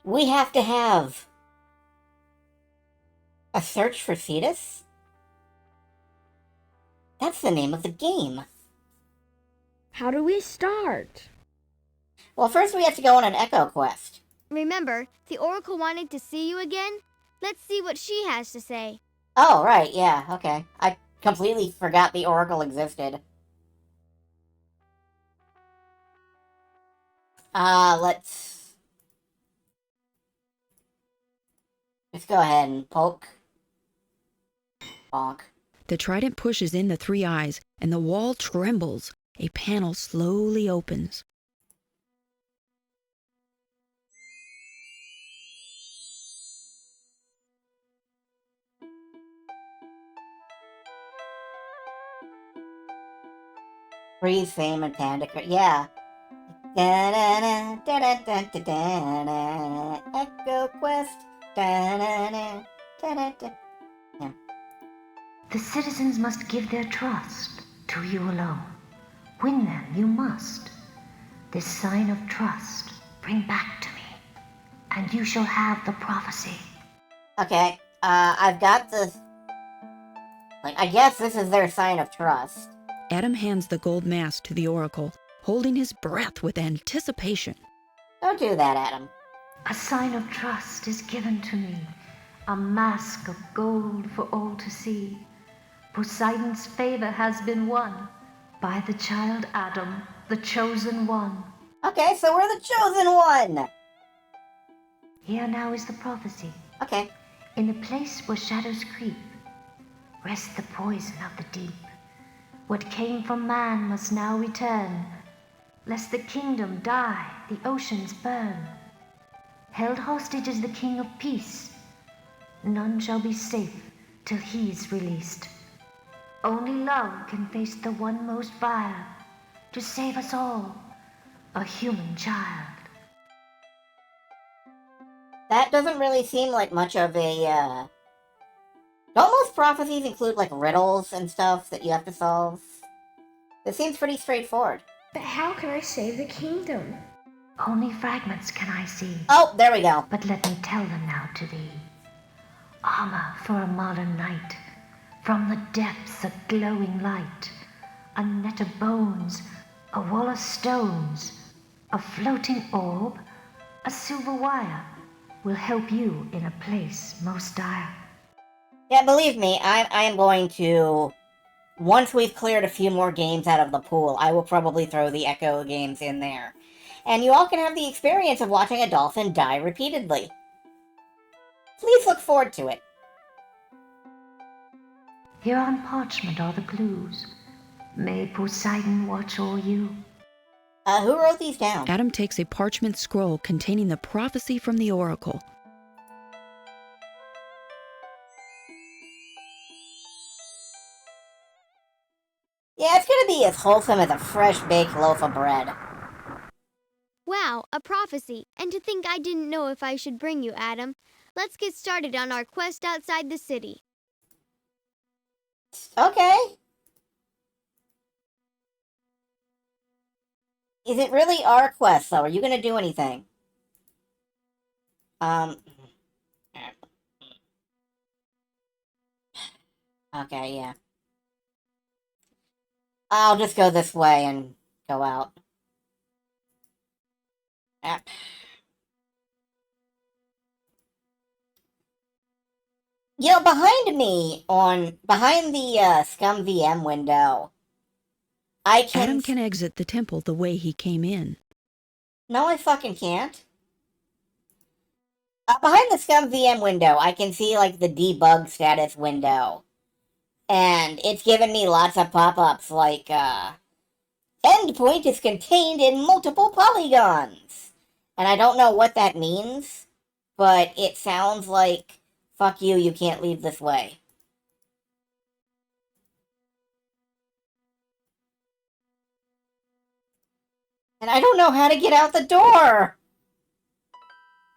we have to have a search for Cetus? That's the name of the game. How do we start? Well, first we have to go on an EcoQuest. Remember, the Oracle wanted to see you again? Let's see what she has to say. Oh, right, yeah, okay. I completely forgot the Oracle existed. Let's go ahead and poke. Bonk. The trident pushes in the three eyes, and the wall trembles. A panel slowly opens. Freeze, Fame, and Panda. Yeah. Da-da-da, da-da-da-da-da-da. EcoQuest. Da-da-da, da-da-da. Yeah. The citizens must give their trust to you alone. Win them, you must. This sign of trust bring back to me, and you shall have the prophecy. Okay, I've got the... I guess this is their sign of trust. Adam hands the gold mask to the Oracle, holding his breath with anticipation. Don't do that, Adam. A sign of trust is given to me, a mask of gold for all to see. Poseidon's favor has been won by the child Adam, the chosen one. Okay, so we're the chosen one! Here now is the prophecy. Okay. In the place where shadows creep, rests the poison of the deep. What came from man must now return, lest the kingdom die, the oceans burn. Held hostage is the king of peace. None shall be safe till he's released. Only love can face the one most vile, to save us all, a human child. That doesn't really seem like much of a, Don't most prophecies include, riddles and stuff that you have to solve? This seems pretty straightforward. But how can I save the kingdom? Only fragments can I see. Oh, there we go. But let me tell them now to thee. Armor for a modern knight. From the depths a glowing light. A net of bones, a wall of stones, a floating orb, a silver wire will help you in a place most dire. Yeah, believe me, I am going to... Once we've cleared a few more games out of the pool, I will probably throw the Echo games in there. And you all can have the experience of watching a dolphin die repeatedly. Please look forward to it. Here on parchment are the clues. May Poseidon watch o'er you. Who wrote these down? Adam takes a parchment scroll containing the prophecy from the Oracle. Yeah, it's gonna be as wholesome as a fresh-baked loaf of bread. Wow, a prophecy. And to think I didn't know if I should bring you, Adam. Let's get started on our quest outside the city. Okay. Is it really our quest, though? Are you gonna do anything? Okay, yeah. I'll just go this way and go out. You know, behind the Scum VM window, I can... Adam can exit the temple the way he came in. No, I fucking can't. Behind the Scum VM window, I can see, like, the debug status window. And it's giving me lots of pop-ups, like, endpoint is contained in multiple polygons. And I don't know what that means, but it sounds like, fuck you, you can't leave this way. And I don't know how to get out the door!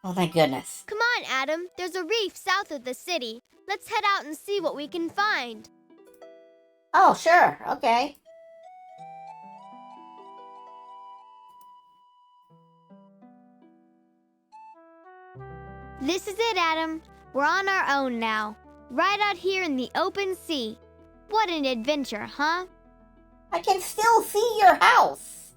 Oh, thank goodness. Come on, Adam. There's a reef south of the city. Let's head out and see what we can find. Oh, sure. Okay. This is it, Adam. We're on our own now. Right out here in the open sea. What an adventure, huh? I can still see your house.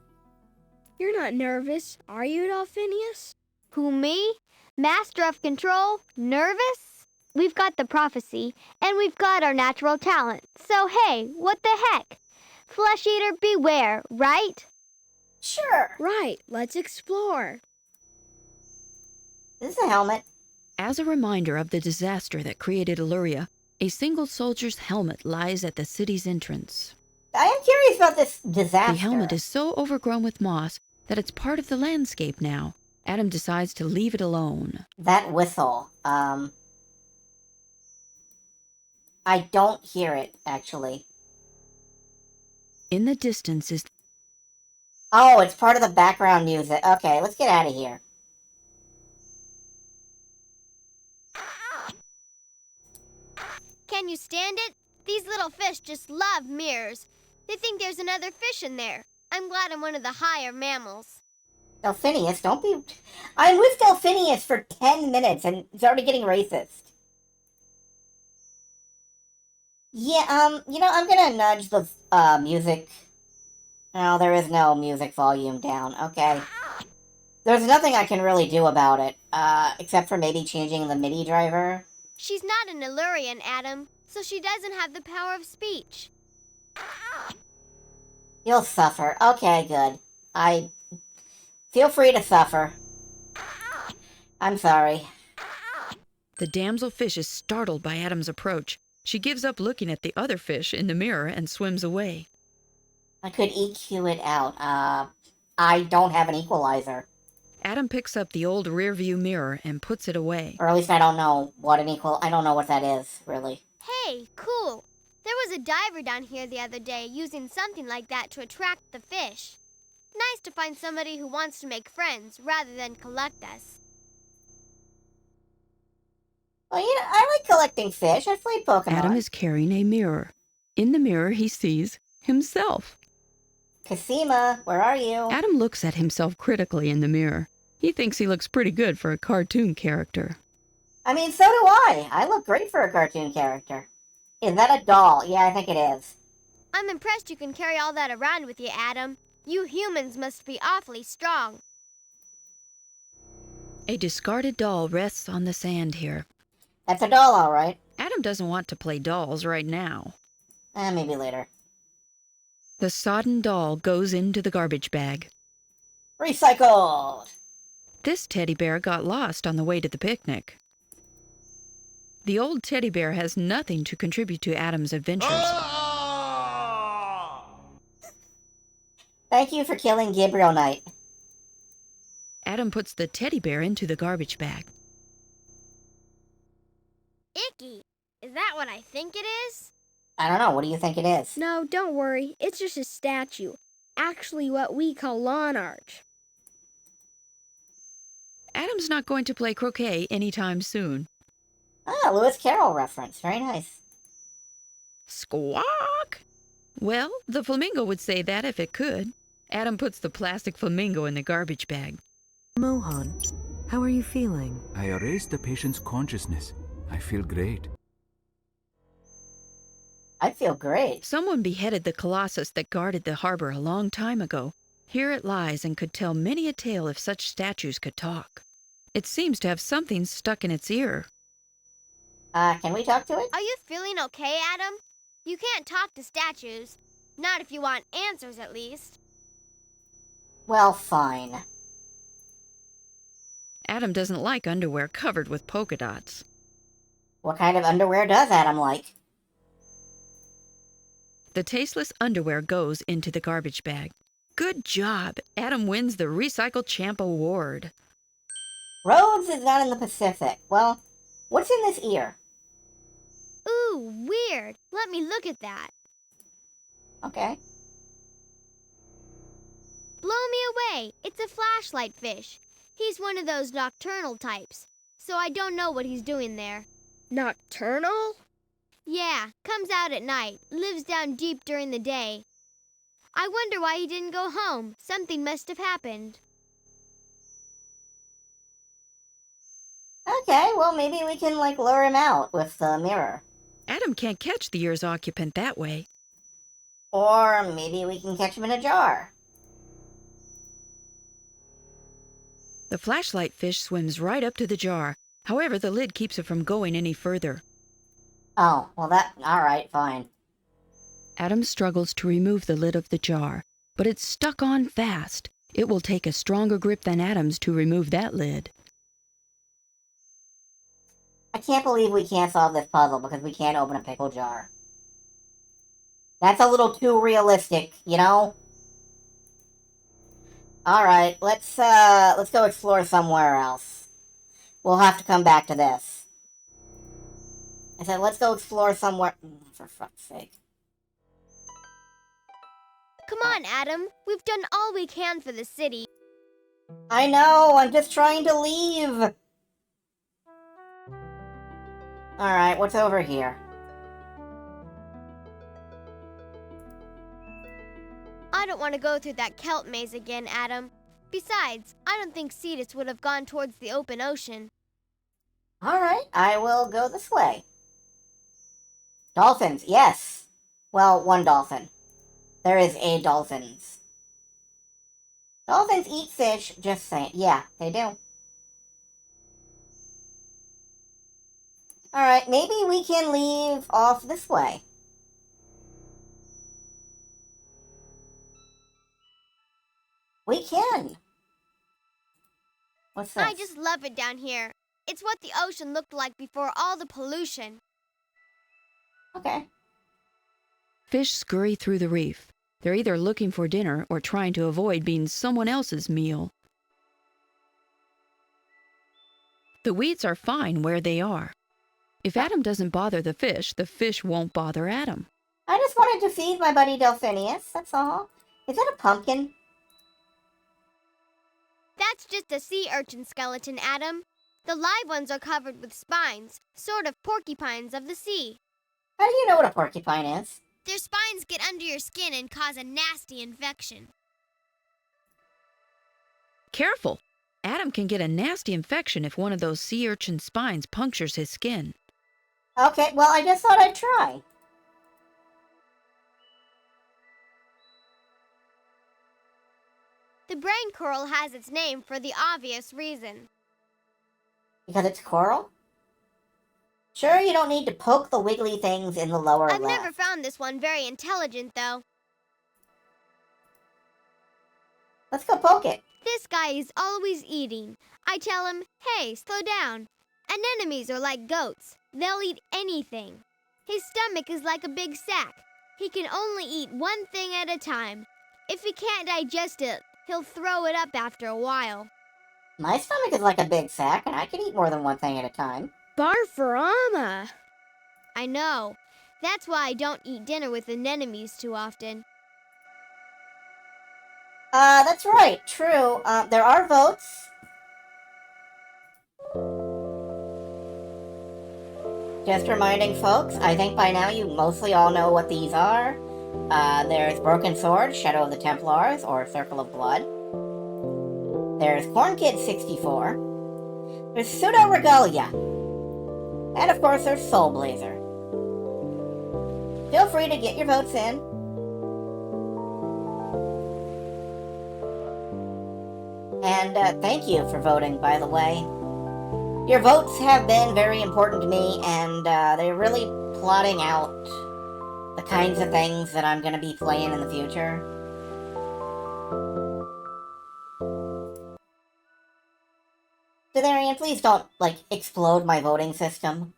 You're not nervous, are you, Dolphinius? Who, me? Master of control? Nervous? We've got the prophecy, and we've got our natural talent. So hey, what the heck? Flesh eater beware, right? Sure. Right, let's explore. This is a helmet. As a reminder of the disaster that created Illyria, a single soldier's helmet lies at the city's entrance. I am curious about this disaster. The helmet is so overgrown with moss that it's part of the landscape now. Adam decides to leave it alone. That whistle, I don't hear it, actually. In the distance is... Oh, it's part of the background music. Okay, let's get out of here. Can you stand it? These little fish just love mirrors. They think there's another fish in there. I'm glad I'm one of the higher mammals. Delphinius, don't be... I'm with Delphinius for 10 minutes and it's already getting racist. Yeah, you know, I'm gonna nudge the, music. No, there is no music volume down. Okay. There's nothing I can really do about it, except for maybe changing the MIDI driver. She's not an Illyrian, Adam, so she doesn't have the power of speech. You'll suffer. Okay, good. Feel free to suffer. I'm sorry. The damselfish is startled by Adam's approach. She gives up looking at the other fish in the mirror and swims away. I could EQ it out. I don't have an equalizer. Adam picks up the old rearview mirror and puts it away. Or at least I don't know what I don't know what that is, really. Hey, cool. There was a diver down here the other day using something like that to attract the fish. Nice to find somebody who wants to make friends rather than collect us. Well, you know, I like collecting fish. I've played Pokemon. Adam is carrying a mirror. In the mirror, he sees himself. Cassima, where are you? Adam looks at himself critically in the mirror. He thinks he looks pretty good for a cartoon character. I mean, so do I. I look great for a cartoon character. Is that a doll? Yeah, I think it is. I'm impressed you can carry all that around with you, Adam. You humans must be awfully strong. A discarded doll rests on the sand here. That's a doll, all right. Adam doesn't want to play dolls right now. Maybe later. The sodden doll goes into the garbage bag. Recycled! This teddy bear got lost on the way to the picnic. The old teddy bear has nothing to contribute to Adam's adventures. Thank you for killing Gabriel Knight. Adam puts the teddy bear into the garbage bag. Icky. Is that what I think it is? I don't know. What do you think it is? No, don't worry. It's just a statue. Actually, what we call lawn art. Adam's not going to play croquet anytime soon. Ah, Lewis Carroll reference. Very nice. Squawk! Well, the flamingo would say that if it could. Adam puts the plastic flamingo in the garbage bag. Mohan, how are you feeling? I erased the patient's consciousness. I feel great. I feel great. Someone beheaded the colossus that guarded the harbor a long time ago. Here it lies and could tell many a tale if such statues could talk. It seems to have something stuck in its ear. Can we talk to it? Are you feeling okay, Adam? You can't talk to statues. Not if you want answers, at least. Well, fine. Adam doesn't like underwear covered with polka dots. What kind of underwear does Adam like? The tasteless underwear goes into the garbage bag. Good job! Adam wins the Recycle Champ Award. Rhodes is not in the Pacific. Well, what's in this ear? Ooh, weird. Let me look at that. Okay. Blow me away. It's a flashlight fish. He's one of those nocturnal types, so I don't know what he's doing there. Nocturnal? Yeah, comes out at night, lives down deep during the day. I wonder why he didn't go home. Something must have happened. Okay, well, maybe we can, lure him out with the mirror. Adam can't catch the ear's occupant that way. Or maybe we can catch him in a jar. The flashlight fish swims right up to the jar. However, the lid keeps it from going any further. Oh, well alright, fine. Adam struggles to remove the lid of the jar, but it's stuck on fast. It will take a stronger grip than Adam's to remove that lid. I can't believe we can't solve this puzzle because we can't open a pickle jar. That's a little too realistic, you know? Alright, let's go explore somewhere else. We'll have to come back to this. I said, let's go explore somewhere... For fuck's sake. Come on, Adam. We've done all we can for the city. I know, I'm just trying to leave. Alright, what's over here? I don't want to go through that kelp maze again, Adam. Besides, I don't think Cetus would have gone towards the open ocean. Alright, I will go this way. Dolphins, yes. Well, one dolphin. There is a dolphins. Dolphins eat fish, just saying. Yeah, they do. Alright, maybe we can leave off this way. We can. What's this? I just love it down here. It's what the ocean looked like before all the pollution. Okay. Fish scurry through the reef. They're either looking for dinner or trying to avoid being someone else's meal. The weeds are fine where they are. If Adam doesn't bother the fish won't bother Adam. I just wanted to feed my buddy Delphinius, that's all. Is that a pumpkin? That's just a sea urchin skeleton, Adam. The live ones are covered with spines, sort of porcupines of the sea. How do you know what a porcupine is? Their spines get under your skin and cause a nasty infection. Careful! Adam can get a nasty infection if one of those sea urchin spines punctures his skin. Okay, well, I just thought I'd try. The brain coral has its name for the obvious reason. Because it's coral? Sure, you don't need to poke the wiggly things in the lower I've left. never found this one very intelligent, though. Let's go poke it. This guy is always eating. I tell him, hey, slow down. Anemones are like goats. They'll eat anything. His stomach is like a big sack. He can only eat one thing at a time. If he can't digest it, he'll throw it up after a while. My stomach is like a big sack, and I can eat more than one thing at a time. Barfarama. I know. That's why I don't eat dinner with anemones too often. That's right, true. There are votes. Just reminding folks, I think by now you mostly all know what these are. There's Broken Sword, Shadow of the Templars, or Circle of Blood. There's Corn Kid 64. There's Pseudo Regalia. And of course there's Soul Blazer. Feel free to get your votes in. And thank you for voting, by the way. Your votes have been very important to me, and they're really plotting out the kinds of things that I'm going to be playing in the future. Ditharian, please don't, like, explode my voting system.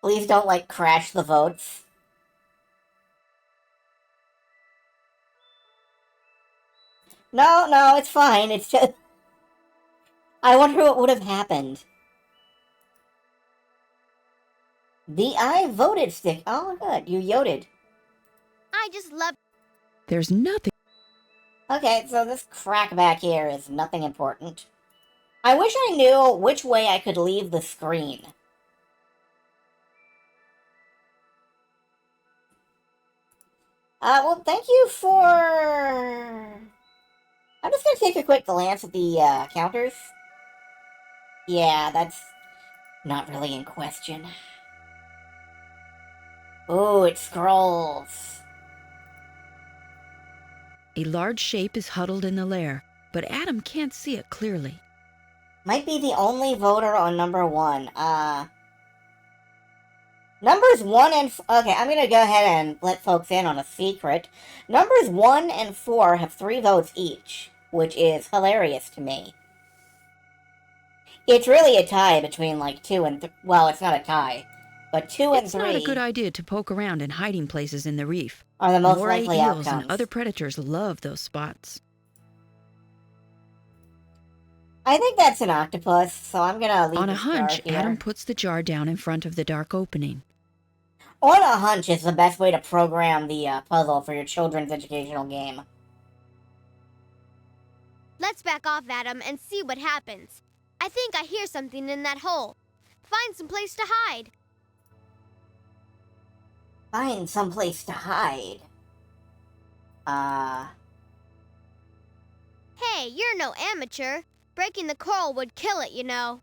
Please don't, like, crash the votes. No, it's fine. It's just... I wonder what would have happened. The I voted stick. Oh, good. You yoted. I just love... There's nothing. Okay, so this crack back here is nothing important. I wish I knew which way I could leave the screen. Well, thank you for... I'm just gonna take a quick glance at the, counters. Yeah, that's not really in question. Ooh, it scrolls. A large shape is huddled in the lair, but Adam can't see it clearly. Might be the only voter on number 1. Numbers 1 and... Okay, I'm gonna go ahead and let folks in on a secret. Numbers 1 and 4 have 3 votes each, which is hilarious to me. It's really a tie between, like, 2 and... Well, it's not a tie, but 2 and 3... It's not a good idea to poke around in hiding places in the reef. Are the most Moray likely eels outcomes. and other predators love those spots. I think that's an octopus, so I'm gonna leave On a this hunch, jar here. Adam puts the jar down in front of the dark opening. On a hunch is the best way to program the puzzle for your children's educational game. Let's back off, Adam, and see what happens. I think I hear something in that hole. Find some place to hide. Find someplace to hide. Hey, you're no amateur. Breaking the coral would kill it, you know.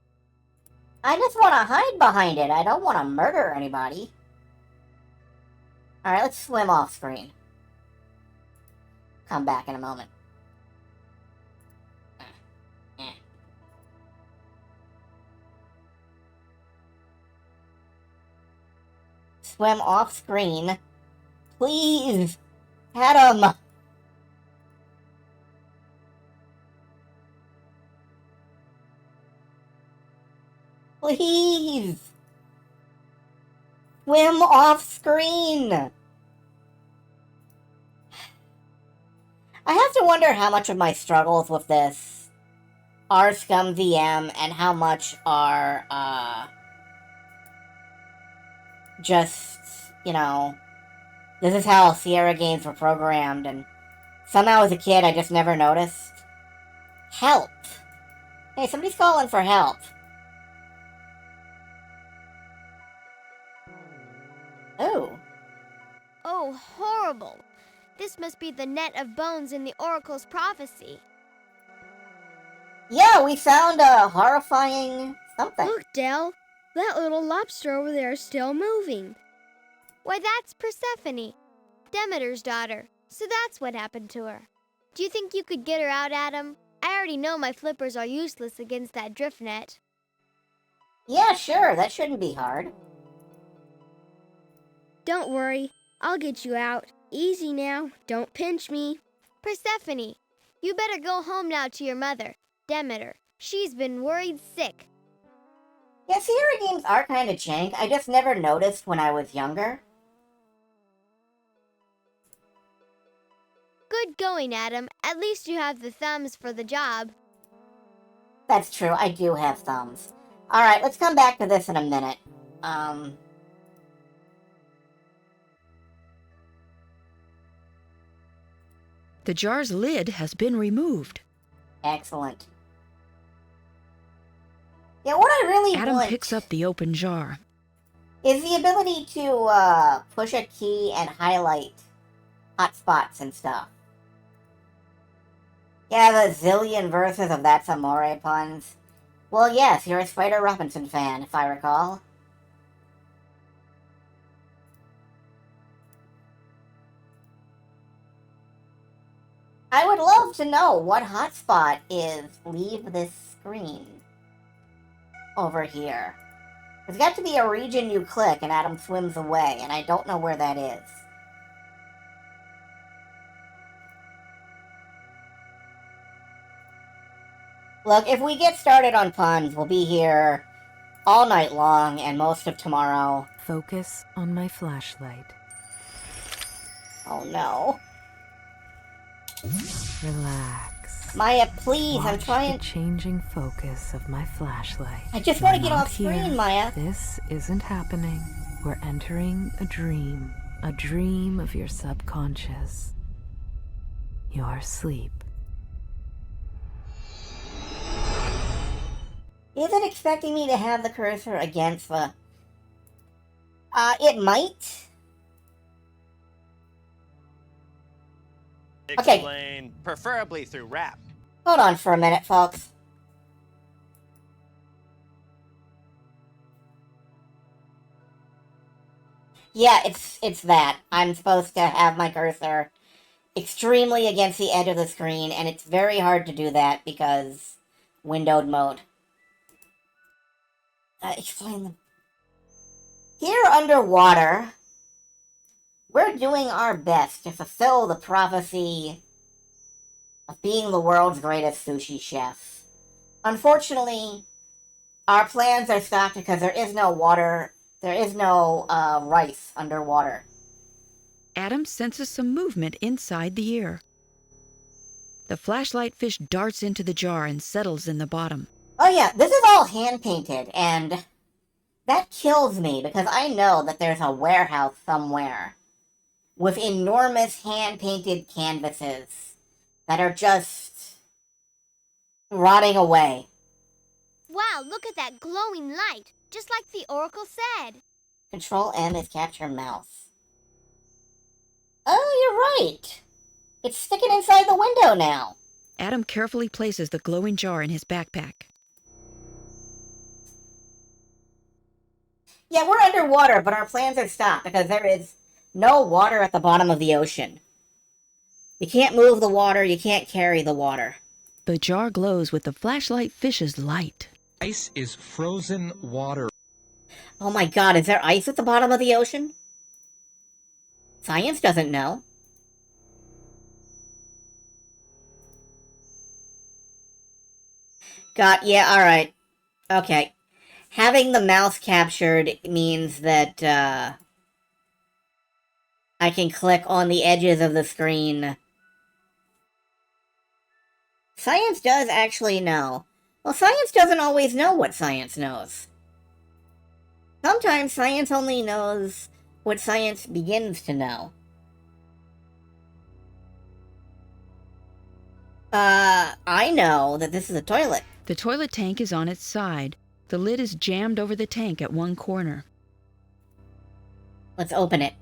I just want to hide behind it. I don't want to murder anybody. Alright, let's swim off screen. Come back in a moment. Swim off screen. Please! Adam! Please! Swim off screen! I have to wonder how much of my struggles with this are Scum VM and how much are, just, you know, this is how Sierra games were programmed, and somehow as a kid I just never noticed. Help! Hey, somebody's calling for help. Oh. Oh, horrible. This must be the net of bones in the Oracle's prophecy. Yeah, we found a horrifying something. Look, Del. That little lobster over there is still moving. Why, that's Persephone, Demeter's daughter. So that's what happened to her. Do you think you could get her out, Adam? I already know my flippers are useless against that drift net. Yeah, sure. That shouldn't be hard. Don't worry. I'll get you out. Easy now. Don't pinch me. Persephone, you better go home now to your mother, Demeter. She's been worried sick. Yeah, Sierra games are kind of jank. I just never noticed when I was younger. Good going, Adam. At least you have the thumbs for the job. That's true. I do have thumbs. Alright, let's come back to this in a minute. The jar's lid has been removed. Excellent. Yeah, what I really Adam want picks up the open jar. is the ability to push a key and highlight hot spots and stuff. You have a zillion verses of That's Amore puns. Well, yes, you're a Spider Robinson fan, if I recall. I would love to know what hotspot is leave this screen over here. There's got to be a region you click and Adam swims away, and I don't know where that is. Look, if we get started on puns, we'll be here all night long and most of tomorrow. Focus on my flashlight. Oh no. Relax. Maya, please, Watch I'm trying. the changing focus of my flashlight. I just want to We're get not off screen, here. Maya. This isn't happening. We're entering a dream of your subconscious. You're asleep. Is it expecting me to have the cursor against the... it might. Okay. Explain, preferably through rap. Hold on for a minute, folks. Yeah, it's that. I'm supposed to have my cursor extremely against the edge of the screen, and it's very hard to do that because windowed mode. Explain them. Here underwater, we're doing our best to fulfill the prophecy of being the world's greatest sushi chef. Unfortunately, our plans are stopped because there is no water, there is no rice underwater. Adam senses some movement inside the ear. The flashlight fish darts into the jar and settles in the bottom. Oh yeah, this is all hand-painted, and that kills me because I know that there's a warehouse somewhere with enormous hand-painted canvases that are just rotting away. Wow, look at that glowing light, just like the Oracle said. Control M is capture mouse. Oh, you're right. It's sticking inside the window now. Adam carefully places the glowing jar in his backpack. Yeah, we're underwater, but our plans are stopped because there is no water at the bottom of the ocean. You can't move the water, you can't carry the water. The jar glows with the flashlight fish's light. Ice is frozen water. Oh my god, is there ice at the bottom of the ocean? Science doesn't know. Yeah, alright. Okay. Having the mouse captured means that, I can click on the edges of the screen. Science does actually know. Well, science doesn't always know what science knows. Sometimes science only knows what science begins to know. I know that this is a toilet. The toilet tank is on its side. The lid is jammed over the tank at one corner. Let's open it.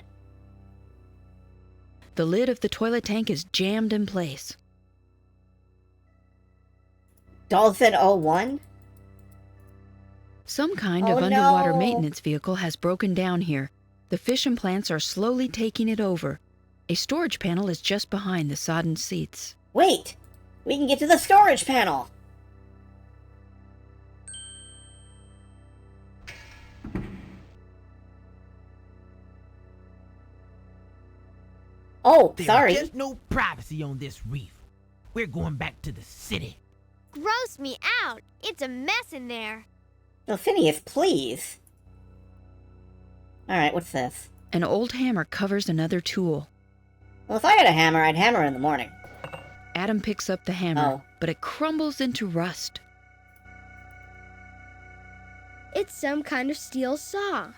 The lid of the toilet tank is jammed in place. Dolphin 01? Some kind Oh, of underwater no. maintenance vehicle has broken down here. The fish and plants are slowly taking it over. A storage panel is just behind the sodden seats. Wait! We can get to the storage panel! Oh, sorry. There's no privacy on this reef. We're going back to the city. Gross me out. It's a mess in there. Oh, Phineas, please. Alright, what's this? An old hammer covers another tool. Well, if I had a hammer, I'd hammer in the morning. Adam picks up the hammer, but it crumbles into rust. It's some kind of steel saw.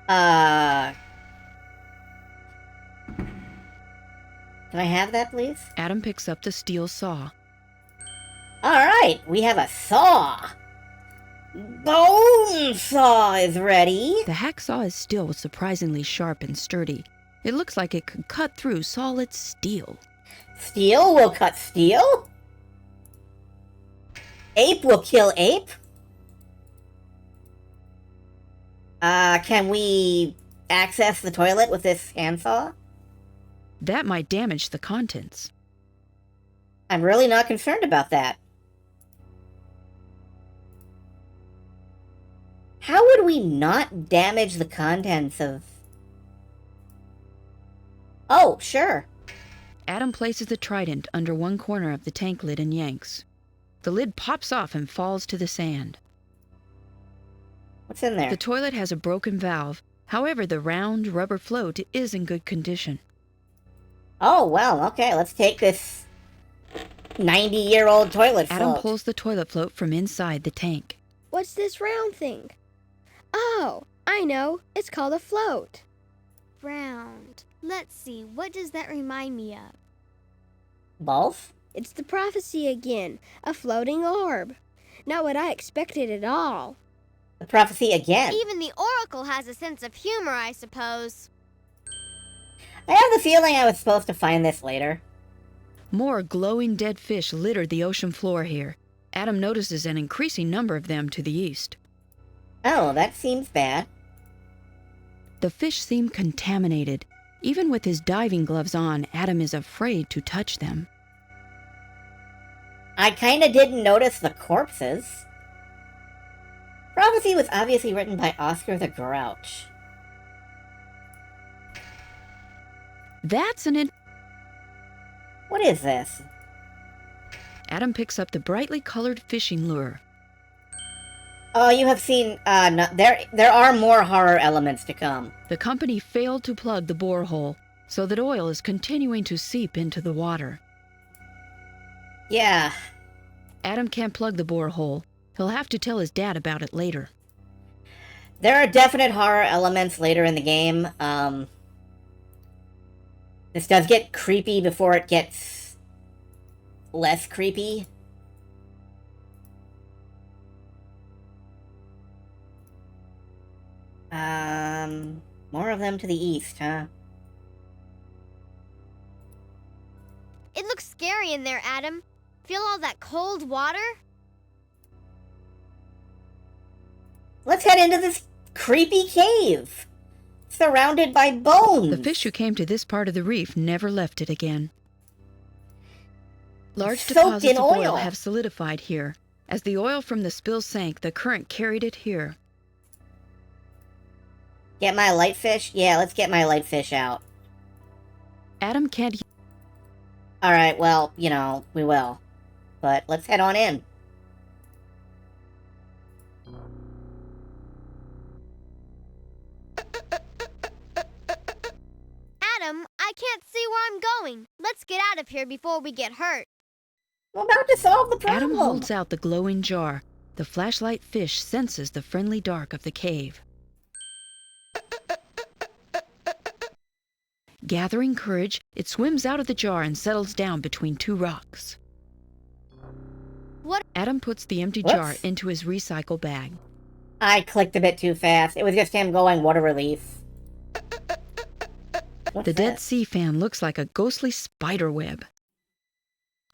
Can I have that, please? Adam picks up the steel saw. Alright, we have a saw. Bone saw is ready. The hacksaw is still surprisingly sharp and sturdy. It looks like it could cut through solid steel. Steel will cut steel? Ape will kill ape? Can we access the toilet with this handsaw? That might damage the contents. I'm really not concerned about that. How would we not damage the contents of... Oh, sure. Adam places the trident under one corner of the tank lid and yanks. The lid pops off and falls to the sand. What's in there? The toilet has a broken valve. However, the round rubber float is in good condition. Oh, well, okay, let's take this 90-year-old toilet float. Adam pulls the toilet float from inside the tank. What's this round thing? Oh, I know. It's called a float. Round. Let's see, what does that remind me of? Both? It's the prophecy again. A floating orb. Not what I expected at all. The prophecy again? Even the Oracle has a sense of humor, I suppose. I have the feeling I was supposed to find this later. More glowing dead fish litter the ocean floor here. Adam notices an increasing number of them to the east. Oh, that seems bad. The fish seem contaminated. Even with his diving gloves on, Adam is afraid to touch them. I kinda didn't notice the corpses. Prophecy was obviously written by Oscar the Grouch. That's What is this? Adam picks up the brightly colored fishing lure. Oh, you have seen, no, there are more horror elements to come. The company failed to plug the borehole, so that oil is continuing to seep into the water. Yeah. Adam can't plug the borehole. He'll have to tell his dad about it later. There are definite horror elements later in the game. This does get creepy before it gets less creepy. More of them to the east, huh? It looks scary in there, Adam. Feel all that cold water? Let's head into this creepy cave, surrounded by bones. The fish who came to this part of the reef never left it again. Large deposits of oil have solidified here. As the oil from the spill sank, the current carried it here. Get my light fish? Yeah, let's get my light fish out. Adam can't... Alright, well, you know, we will. But let's head on in. Adam, I can't see where I'm going. Let's get out of here before we get hurt. I'm about to solve the problem. Adam holds out the glowing jar. The flashlight fish senses the friendly dark of the cave. Gathering courage, it swims out of the jar and settles down between two rocks. What? Adam puts the empty jar into his recycle bag. I clicked a bit too fast. It was just him going, what a relief. The Dead Sea fan looks like a ghostly spider web.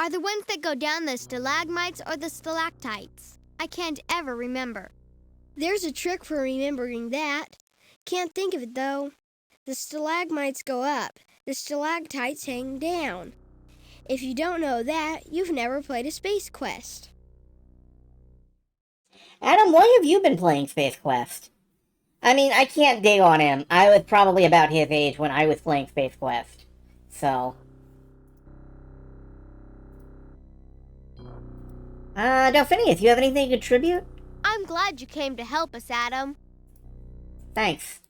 Are the ones that go down the stalagmites or the stalactites? I can't ever remember. There's a trick for remembering that. Can't think of it, though. The stalagmites go up. The stalactites hang down. If you don't know that, you've never played a Space Quest. Adam, why have you been playing Space Quest? I mean, I can't dig on him. I was probably about his age when I was playing Space Quest. So... Delphinius, you have anything to contribute? I'm glad you came to help us, Adam. Thanks.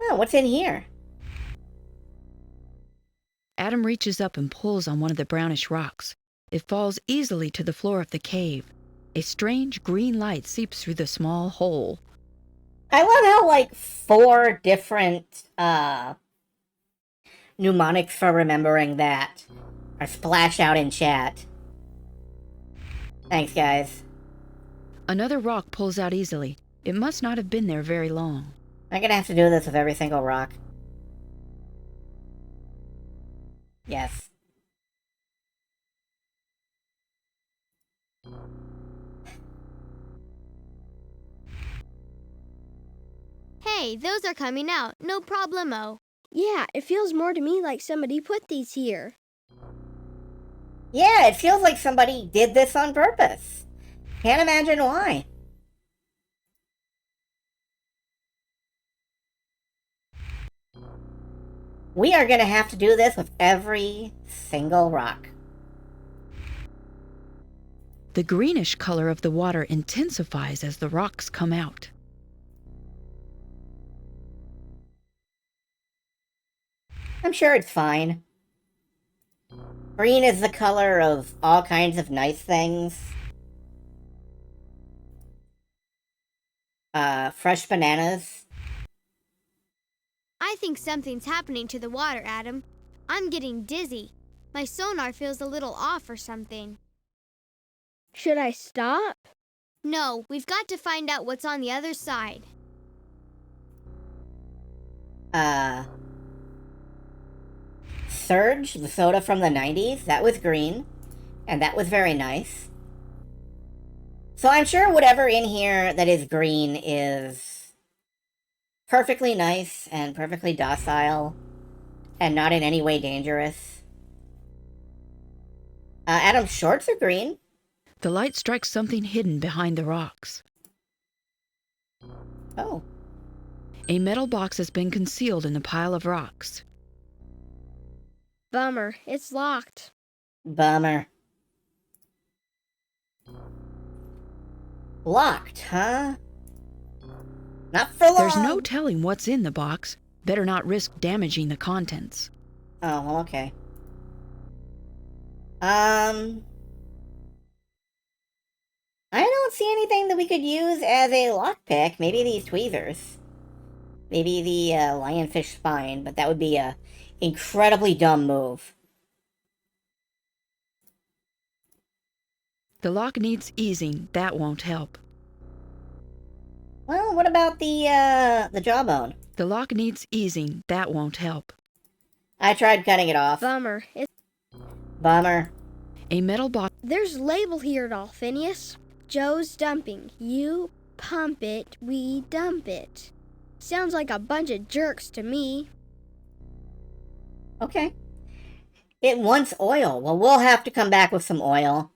Oh, what's in here? Adam reaches up and pulls on one of the brownish rocks. It falls easily to the floor of the cave. A strange green light seeps through the small hole. I love how, like, 4 different, mnemonics for remembering that are splashed out in chat. Thanks, guys. Another rock pulls out easily. It must not have been there very long. I'm gonna have to do this with every single rock. Yes. Hey, those are coming out. No problemo. Yeah, it feels more to me like somebody put these here. Yeah, it feels like somebody did this on purpose. Can't imagine why. We are going to have to do this with every single rock. The greenish color of the water intensifies as the rocks come out. I'm sure it's fine. Green is the color of all kinds of nice things. Fresh bananas. I think something's happening to the water, Adam. I'm getting dizzy. My sonar feels a little off or something. Should I stop? No, we've got to find out what's on the other side. Surge, the soda from the 90s, that was green. And that was very nice. So I'm sure whatever in here that is green is perfectly nice and perfectly docile and not in any way dangerous. Adam's shorts are green. The light strikes something hidden behind the rocks. Oh. A metal box has been concealed in the pile of rocks. Bummer, it's locked. Bummer. Locked, huh? Not for long. There's no telling what's in the box. Better not risk damaging the contents. Oh, well, okay. I don't see anything that we could use as a lockpick. Maybe these tweezers. Maybe the lionfish spine, but that would be a incredibly dumb move. The lock needs easing. That won't help. Well, what about the jawbone? The lock needs easing. That won't help. I tried cutting it off. Bummer. Bummer. A metal box. There's a label here at all, Phineas. Joe's dumping. You pump it, we dump it. Sounds like a bunch of jerks to me. Okay. It wants oil. Well, we'll have to come back with some oil.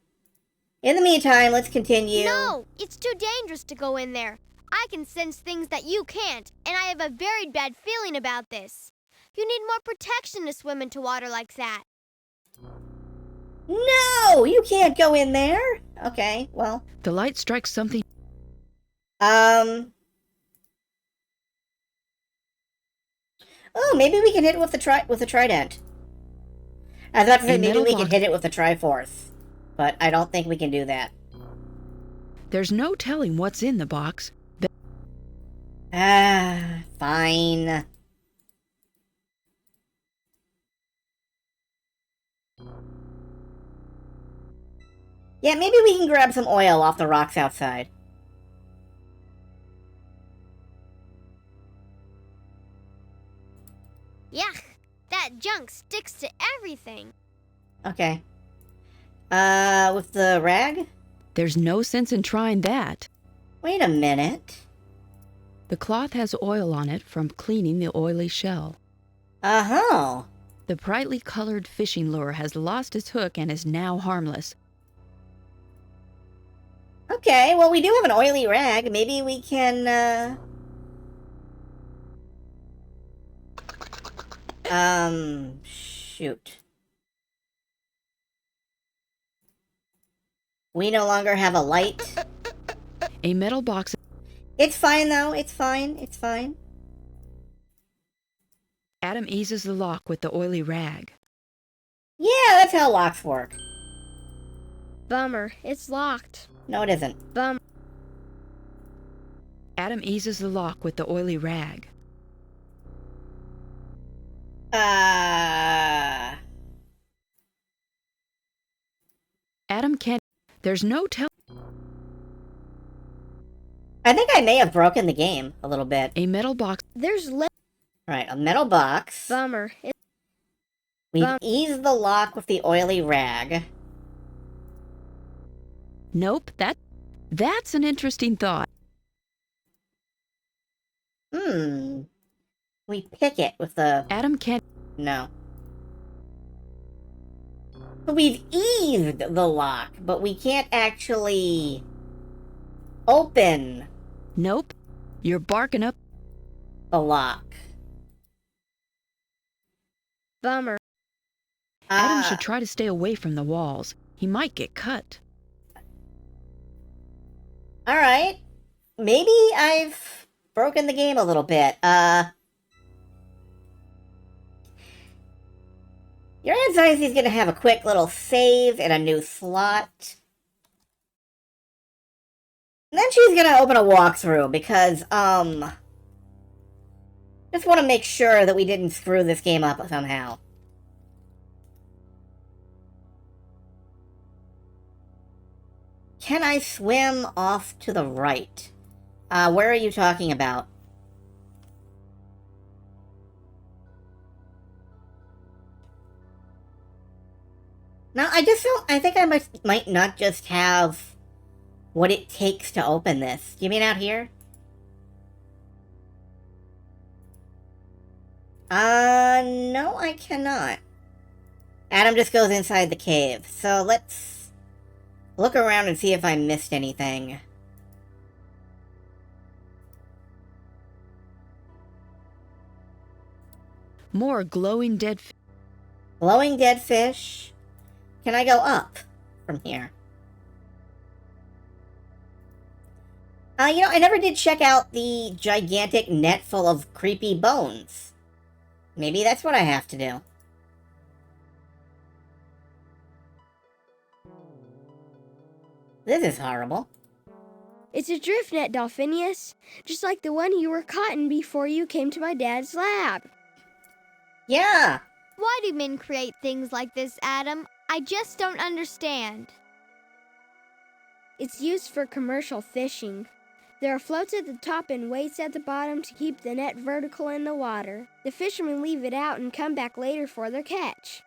In the meantime, let's continue. No, it's too dangerous to go in there. I can sense things that you can't, and I have a very bad feeling about this. You need more protection to swim into water like that. No, you can't go in there. Okay, well. The light strikes something. Oh, maybe we can hit it with the trident. I was about to say maybe we can hit it with the Triforce, but I don't think we can do that. There's no telling what's in the box. Fine. Yeah, maybe we can grab some oil off the rocks outside. Yuck, that junk sticks to everything. Okay. With the rag? There's no sense in trying that. Wait a minute. The cloth has oil on it from cleaning the oily shell. Uh-huh. The brightly colored fishing lure has lost its hook and is now harmless. Okay, well, we do have an oily rag. Maybe we can, shoot. We no longer have a light. A metal box. It's fine, though. It's fine. It's fine. Adam eases the lock with the oily rag. Yeah, that's how locks work. Bummer, it's locked. No, it isn't. Bummer. Adam eases the lock with the oily rag. Adam can't. There's no tell. I think I may have broken the game a little bit. A metal box. There's Right, a metal box. Bummer. We've eased the lock with the oily rag. Nope, that's an interesting thought. We pick it with the... Adam can't... No. We've eased the lock, but we can't actually... open... Nope. You're barking up the lock. Bummer. Adam should try to stay away from the walls. He might get cut. Alright. Maybe I've broken the game a little bit. Your Aunt Zizzy's gonna have a quick little save in a new slot. And then she's gonna open a walkthrough because, just want to make sure that we didn't screw this game up somehow. Can I swim off to the right? Where are you talking about? No, I just don't... I think I might not just have what it takes to open this. You mean out here? No, I cannot. Adam just goes inside the cave. So let's look around and see if I missed anything. More glowing dead fish. Glowing dead fish. Can I go up from here? You know, I never did check out the gigantic net full of creepy bones. Maybe that's what I have to do. This is horrible. It's a drift net, Dolphinius. Just like the one you were caught in before you came to my dad's lab. Yeah. Why do men create things like this, Adam? I just don't understand. It's used for commercial fishing. There are floats at the top and weights at the bottom to keep the net vertical in the water. The fishermen leave it out and come back later for their catch.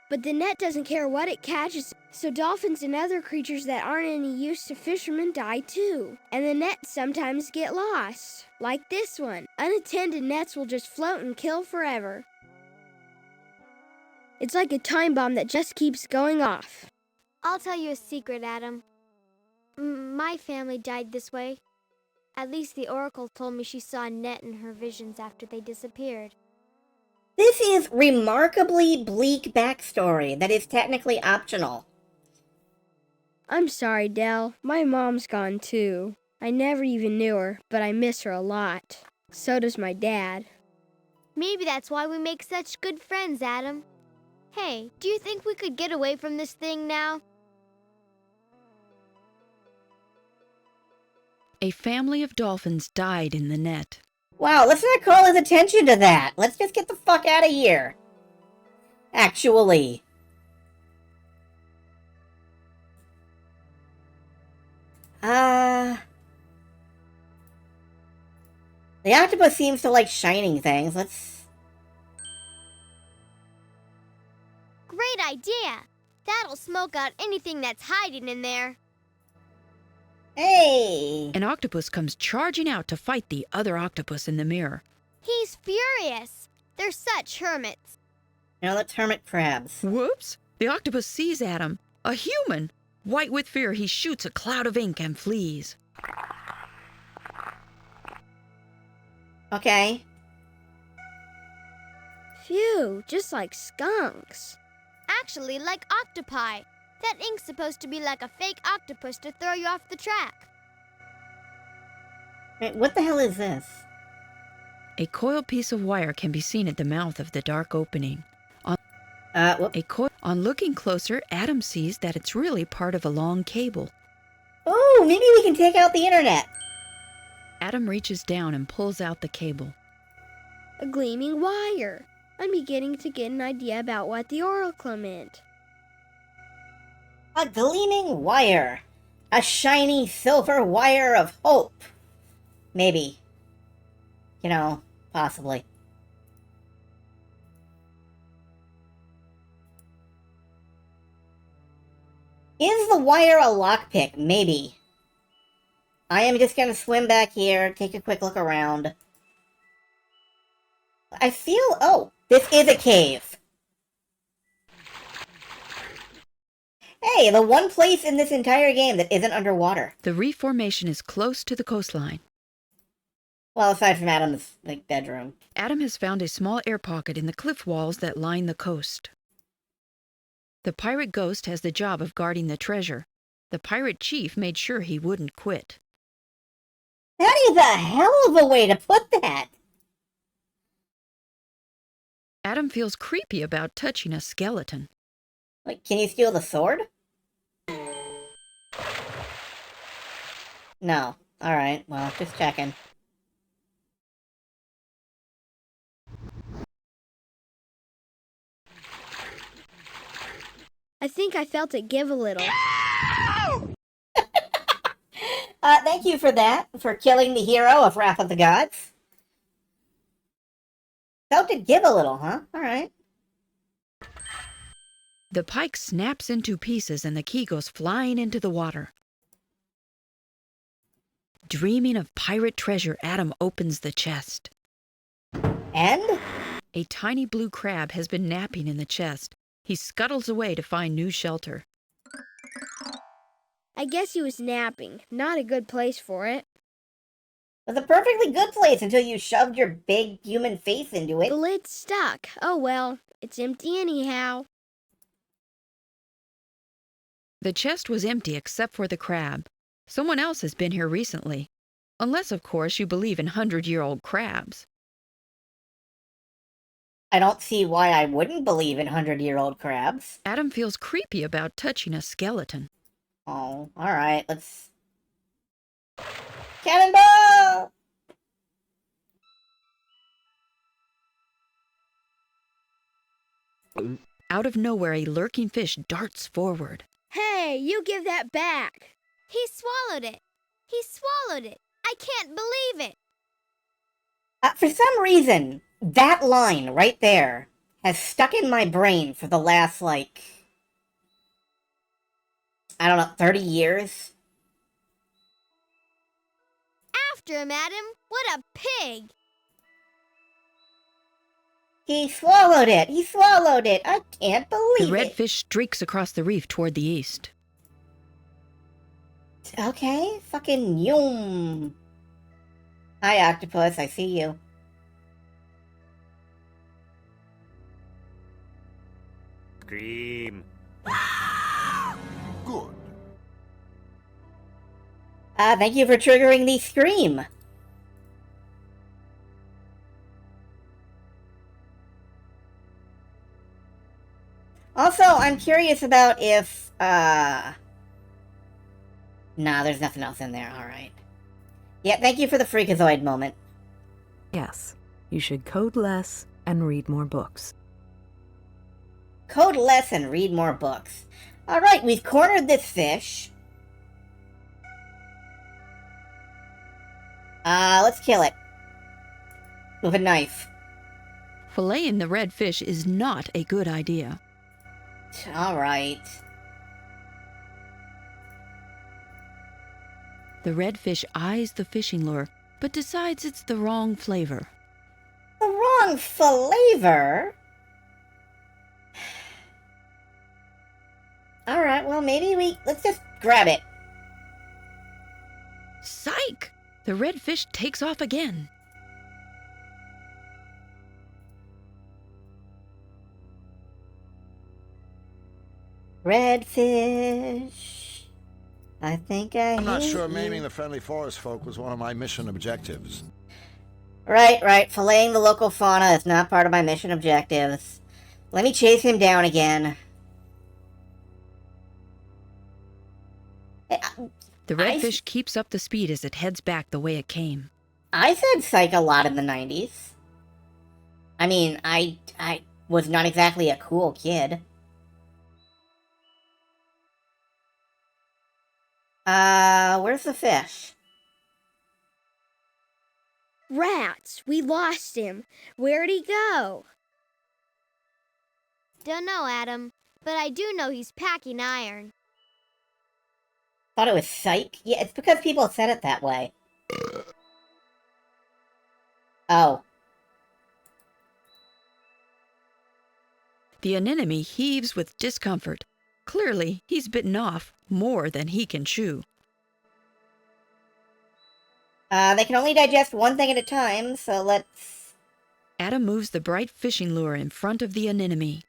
But the net doesn't care what it catches, so dolphins and other creatures that aren't any use to fishermen die too. And the nets sometimes get lost, like this one. Unattended nets will just float and kill forever. It's like a time bomb that just keeps going off. I'll tell you a secret, Adam. My family died this way. At least the Oracle told me she saw a net in her visions after they disappeared. This is remarkably bleak backstory that is technically optional. I'm sorry, Del. My mom's gone too. I never even knew her, but I miss her a lot. So does my dad. Maybe that's why we make such good friends, Adam. Hey, do you think we could get away from this thing now? A family of dolphins died in the net. Wow, let's not call his attention to that. Let's just get the fuck out of here. Actually. The octopus seems to like shining things. Let's... Great idea! That'll smoke out anything that's hiding in there. Hey! An octopus comes charging out to fight the other octopus in the mirror. He's furious. They're such hermits. Now let's hermit crabs. Whoops! The octopus sees Adam, a human. White with fear, he shoots a cloud of ink and flees. Okay. Phew, just like skunks. Actually, like octopi. That ink's supposed to be like a fake octopus to throw you off the track. Wait, what the hell is this? A coiled piece of wire can be seen at the mouth of the dark opening. On looking closer, Adam sees that it's really part of a long cable. Oh, maybe we can take out the internet. Adam reaches down and pulls out the cable. A gleaming wire. I'm beginning to get an idea about what the oracle meant. A gleaming wire. A shiny silver wire of hope. Maybe. You know, possibly. Is the wire a lockpick? Maybe. I am just gonna swim back here, take a quick look around. I feel... Oh, this is a cave. Hey, the one place in this entire game that isn't underwater. The reef formation is close to the coastline. Well, aside from Adam's, like, bedroom. Adam has found a small air pocket in the cliff walls that line the coast. The pirate ghost has the job of guarding the treasure. The pirate chief made sure he wouldn't quit. That is a hell of a way to put that! Adam feels creepy about touching a skeleton. Like, can you steal the sword? No. Alright, well, just checking. I think I felt it give a little. Thank you for that, for killing the hero of Wrath of the Gods. Felt it give a little, huh? Alright. The pike snaps into pieces and the key goes flying into the water. Dreaming of pirate treasure, Adam opens the chest. And? A tiny blue crab has been napping in the chest. He scuttles away to find new shelter. I guess he was napping. Not a good place for it. It was a perfectly good place until you shoved your big human face into it. The lid's stuck. Oh well, it's empty anyhow. The chest was empty except for the crab. Someone else has been here recently. Unless, of course, you believe in 100-year-old crabs. I don't see why I wouldn't believe in 100-year-old crabs. Adam feels creepy about touching a skeleton. Oh, alright, let's... Cannonball! Out of nowhere, a lurking fish darts forward. Hey, you give that back. He swallowed it. He swallowed it. I can't believe it. For some reason, that line right there has stuck in my brain for the last, like... I don't know, 30 years? After him, Adam. What a pig. He swallowed it! He swallowed it! I can't believe The red it! fish streaks across the reef toward the east. Okay, fucking yum. Hi, octopus, I see you. Scream. Good. Thank you for triggering the scream. Also, I'm curious about if, Nah, there's nothing else in there, alright. Yeah, thank you for the freakazoid moment. Yes, you should code less and read more books. Code less and read more books. Alright, we've cornered this fish. Let's kill it. With a knife. Filleting the red fish is not a good idea. Alright. The red fish eyes the fishing lure, but decides it's the wrong flavor. The wrong flavor? Alright, well maybe let's just grab it. Psych! The red fish takes off again. Red fish. I think I'm not hate sure you. maiming the friendly forest folk was one of my mission objectives. Right. Filleting the local fauna is not part of my mission objectives. Let me chase him down again. The red fish keeps up the speed as it heads back the way it came. I said psych a lot in the 90s. I mean, I was not exactly a cool kid. Where's the fish? Rats, we lost him. Where'd he go? Don't know, Adam, but I do know he's packing iron. Thought it was psych? Yeah, it's because people said it that way. Oh. The anemone heaves with discomfort. Clearly, he's bitten off more than he can chew. They can only digest one thing at a time, so let's... Adam moves the bright fishing lure in front of the anemone.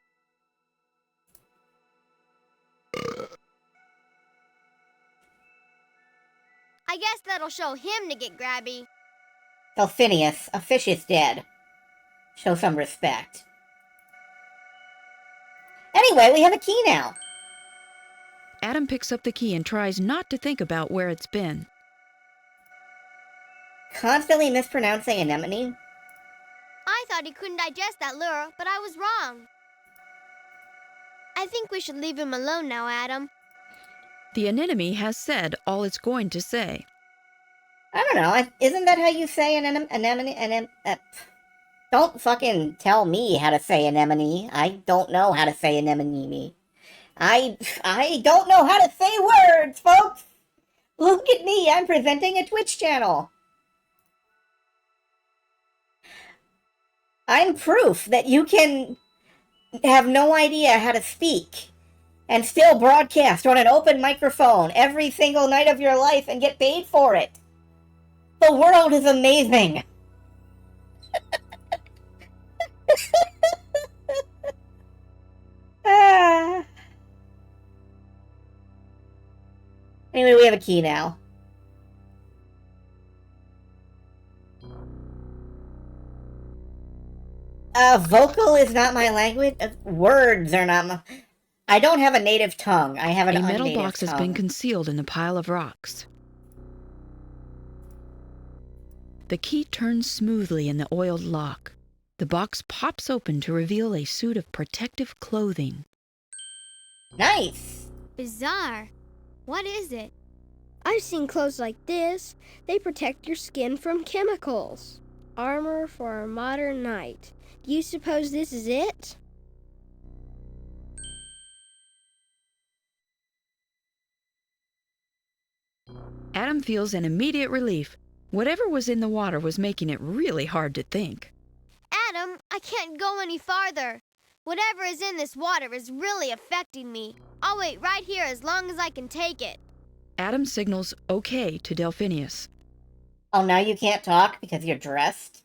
I guess that'll show him to get grabby. Tell Phineas, a fish is dead. Show some respect. Anyway, we have a key now. Adam picks up the key and tries not to think about where it's been. Constantly mispronouncing anemone? I thought he couldn't digest that lure, but I was wrong. I think we should leave him alone now, Adam. The anemone has said all it's going to say. I don't know. Isn't that how you say anemone? Don't fucking tell me how to say anemone. I don't know how to say anemone. I don't know how to say words, folks. Look at me. I'm presenting a Twitch channel. I'm proof that you can have no idea how to speak and still broadcast on an open microphone every single night of your life and get paid for it. The world is amazing. Anyway, we have a key now. Vocal is not my language. Words are not my... I don't have a native tongue. I have an unnative tongue. A metal box has been concealed in the pile of rocks. The key turns smoothly in the oiled lock. The box pops open to reveal a suit of protective clothing. Nice! Bizarre. What is it? I've seen clothes like this. They protect your skin from chemicals. Armor for a modern knight. Do you suppose this is it? Adam feels an immediate relief. Whatever was in the water was making it really hard to think. Adam, I can't go any farther. Whatever is in this water is really affecting me. I'll wait right here as long as I can take it. Adam signals okay to Delphinius. Oh, now you can't talk because you're dressed?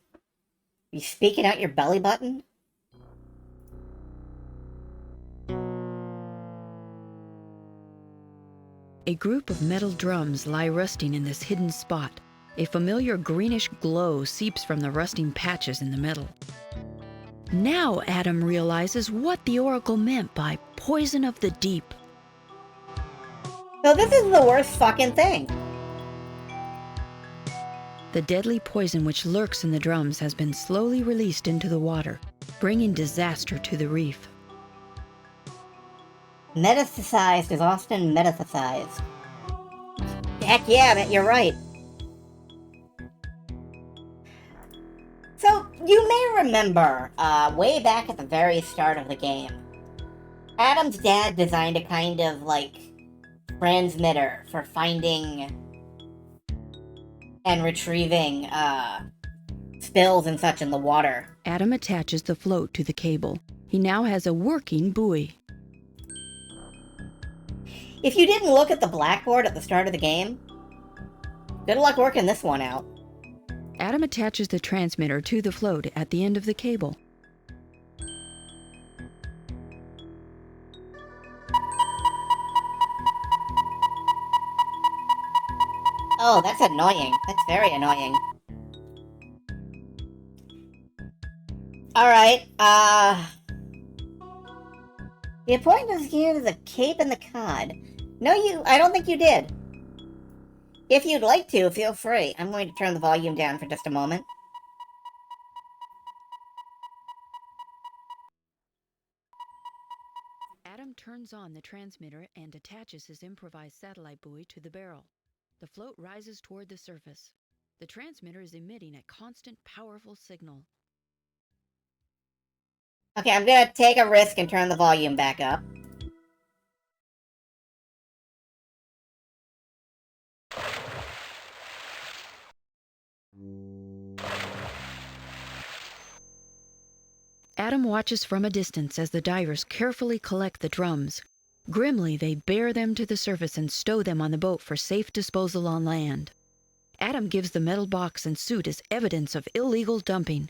You speaking out your belly button? A group of metal drums lie rusting in this hidden spot. A familiar greenish glow seeps from the rusting patches in the metal. Now Adam realizes what the Oracle meant by poison of the deep. So this is the worst fucking thing. The deadly poison which lurks in the drums has been slowly released into the water, bringing disaster to the reef. Metastasized is often metathesized. Heck yeah, you're right. So, you may remember, way back at the very start of the game, Adam's dad designed a kind of, transmitter for finding and retrieving, spills and such in the water. Adam attaches the float to the cable. He now has a working buoy. If you didn't look at the blackboard at the start of the game, good luck working this one out. Adam attaches the transmitter to the float at the end of the cable. Oh, that's annoying. That's very annoying. Alright, You appointed us here to the Cape and the Cod. No, I don't think you did. If you'd like to, feel free. I'm going to turn the volume down for just a moment. Adam turns on the transmitter and attaches his improvised satellite buoy to the barrel. The float rises toward the surface. The transmitter is emitting a constant, powerful signal. Okay, I'm gonna take a risk and turn the volume back up. Adam watches from a distance as the divers carefully collect the drums. Grimly, they bear them to the surface and stow them on the boat for safe disposal on land. Adam gives the metal box and suit as evidence of illegal dumping.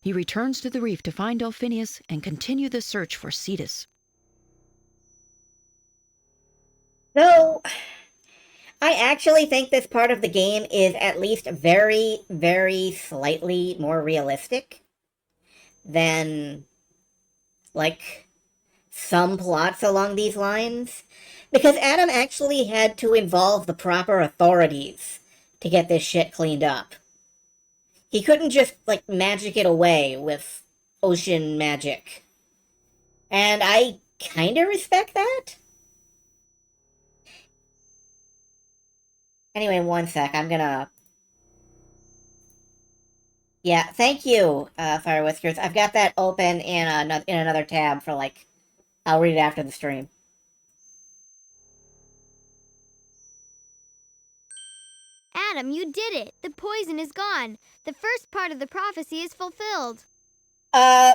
He returns to the reef to find Delphinius and continue the search for Cetus. So, I actually think this part of the game is at least very, very slightly more realistic than, like, some plots along these lines. Because Adam actually had to involve the proper authorities to get this shit cleaned up. He couldn't just, like, magic it away with ocean magic. And I kinda respect that. Anyway, one sec, I'm gonna... Yeah, thank you, Fire Whiskers. I've got that open in another tab for, like, I'll read it after the stream. Adam, you did it! The poison is gone. The first part of the prophecy is fulfilled.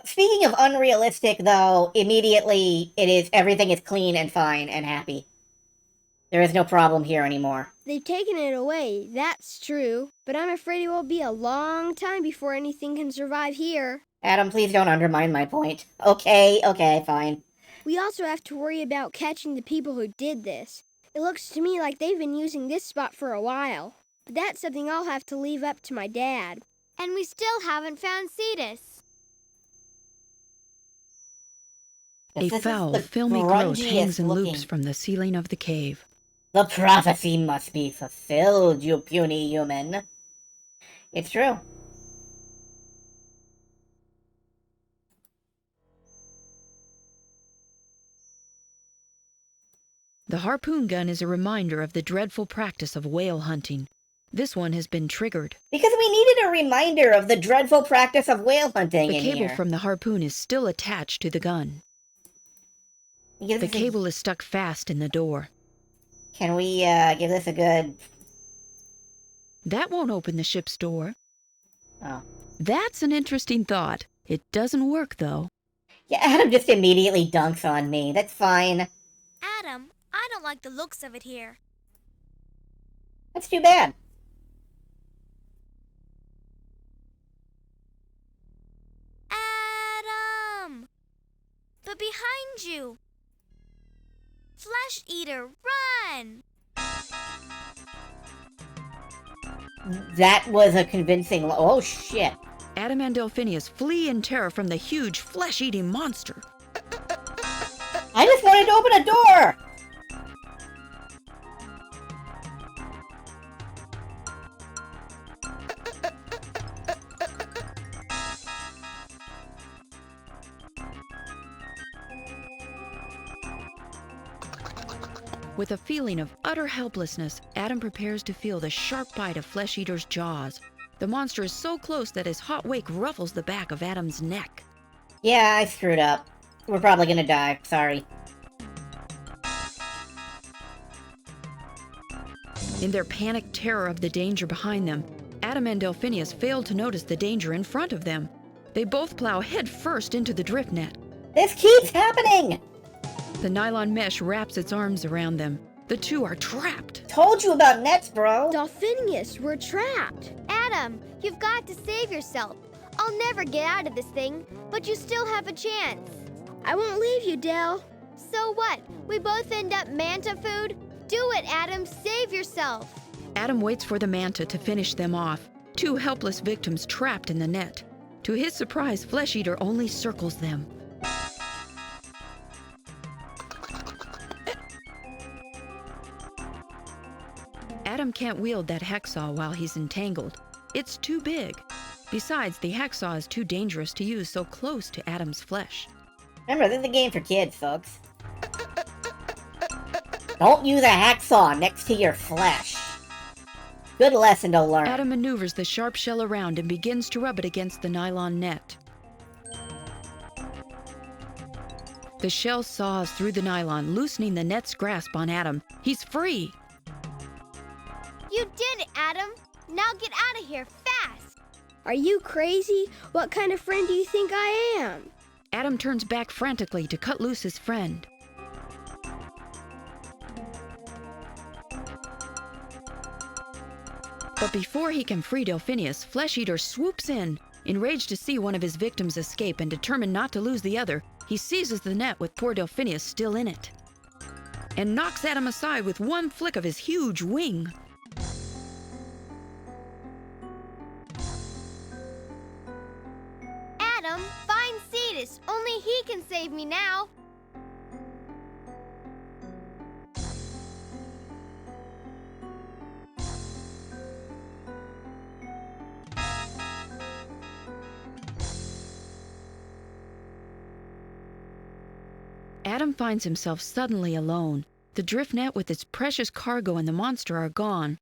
Speaking of unrealistic, though, immediately everything is clean and fine and happy. There is no problem here anymore. They've taken it away, that's true. But I'm afraid it will be a long time before anything can survive here. Adam, please don't undermine my point. Okay, fine. We also have to worry about catching the people who did this. It looks to me like they've been using this spot for a while. But that's something I'll have to leave up to my dad. And we still haven't found Cetus. A foul, filmy growth hangs in loops from the ceiling of the cave. The prophecy must be fulfilled, you puny human. It's true. The harpoon gun is a reminder of the dreadful practice of whale hunting. This one has been triggered. Because we needed a reminder of the dreadful practice of whale hunting The in cable here. from the harpoon is still attached to the gun. The cable is stuck fast in the door. Can we give this a good... That won't open the ship's door. Oh. That's an interesting thought. It doesn't work, though. Yeah, Adam just immediately dunks on me. That's fine. Adam, I don't like the looks of it here. That's too bad. Adam! But behind you! Flesh Eater, run! That was a convincing... Oh, shit. Adam and Delphinius flee in terror from the huge flesh-eating monster. I just wanted to open a door! With a feeling of utter helplessness, Adam prepares to feel the sharp bite of Flesh Eater's jaws. The monster is so close that his hot wake ruffles the back of Adam's neck. Yeah, I screwed up. We're probably gonna die. Sorry. In their panicked terror of the danger behind them, Adam and Delphinius fail to notice the danger in front of them. They both plow headfirst into the drift net. This keeps happening! The nylon mesh wraps its arms around them. The two are trapped. Told you about nets, bro. Delphinius, we're trapped. Adam, you've got to save yourself. I'll never get out of this thing, but you still have a chance. I won't leave you, Del. So what? We both end up manta food? Do it, Adam. Save yourself. Adam waits for the manta to finish them off. Two helpless victims trapped in the net. To his surprise, Flesh Eater only circles them. Adam can't wield that hacksaw while he's entangled. It's too big. Besides, the hacksaw is too dangerous to use so close to Adam's flesh. Remember, this is a game for kids, folks. Don't use a hacksaw next to your flesh. Good lesson to learn. Adam maneuvers the sharp shell around and begins to rub it against the nylon net. The shell saws through the nylon, loosening the net's grasp on Adam. He's free! You did it, Adam. Now get out of here, fast! Are you crazy? What kind of friend do you think I am? Adam turns back frantically to cut loose his friend. But before he can free Delphinius, Flesh Eater swoops in. Enraged to see one of his victims escape and determined not to lose the other, he seizes the net with poor Delphinius still in it, and knocks Adam aside with one flick of his huge wing. Adam, find Cetus. Only he can save me now. Adam finds himself suddenly alone. The drift net with its precious cargo and the monster are gone.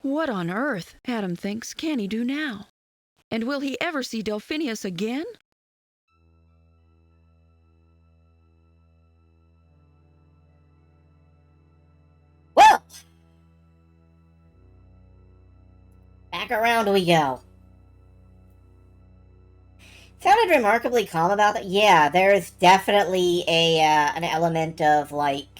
What on earth, Adam thinks, can he do now? And will he ever see Delphinius again? Well, back around we go. Sounded remarkably calm about that. Yeah, there's definitely an element of, like,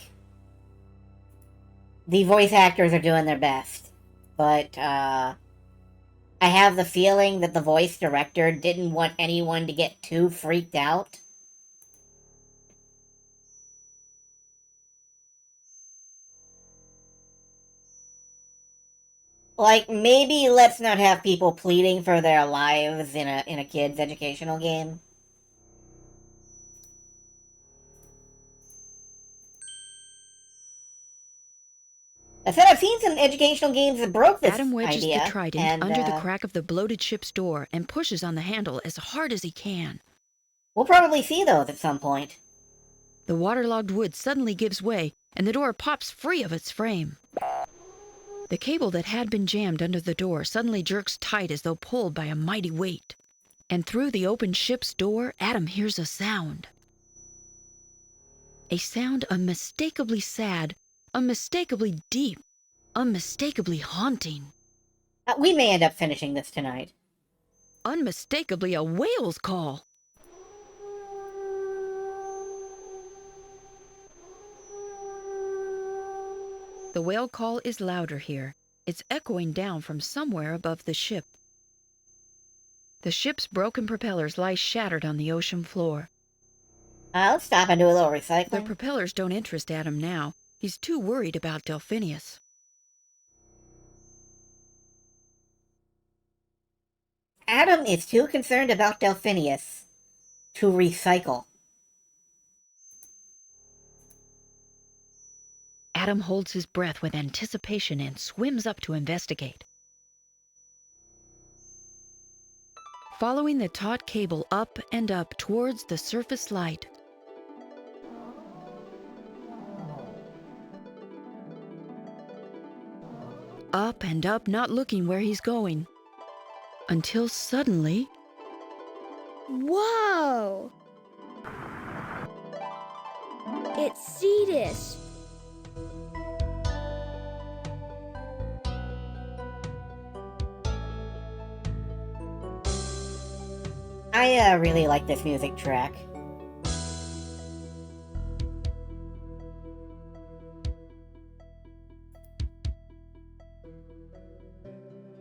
the voice actors are doing their best. But, I have the feeling that the voice director didn't want anyone to get too freaked out. Like, maybe let's not have people pleading for their lives in a kid's educational game. I said I've seen some educational games that broke this Adam wedges idea, the trident and, under the crack of the bloated ship's door and pushes on the handle as hard as he can. We'll probably see those at some point. The waterlogged wood suddenly gives way, and the door pops free of its frame. The cable that had been jammed under the door suddenly jerks tight as though pulled by a mighty weight. And through the open ship's door, Adam hears a sound. A sound unmistakably sad, unmistakably deep, unmistakably haunting. We may end up finishing this tonight. Unmistakably a whale's call. The whale call is louder here. It's echoing down from somewhere above the ship. The ship's broken propellers lie shattered on the ocean floor. I'll stop and do a little recycling. The propellers don't interest Adam now. He's too worried about Delphinius. Adam is too concerned about Delphinius to recycle. Adam holds his breath with anticipation and swims up to investigate. Following the taut cable up and up towards the surface light. Up and up, not looking where he's going. Until suddenly... Whoa! It's Cetus. I really like this music track.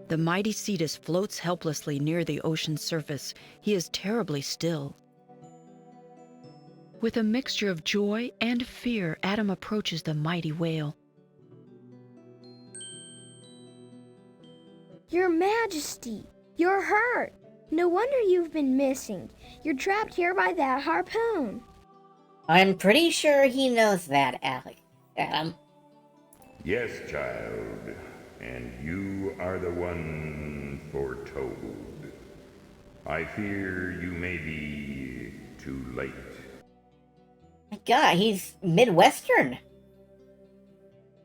The mighty Cetus floats helplessly near the ocean's surface. He is terribly still. With a mixture of joy and fear, Adam approaches the mighty whale. Your Majesty, you're hurt. No wonder you've been missing. You're trapped here by that harpoon. I'm pretty sure he knows that, Adam. Yes, child. And you are the one foretold. I fear you may be too late. My God, he's Midwestern.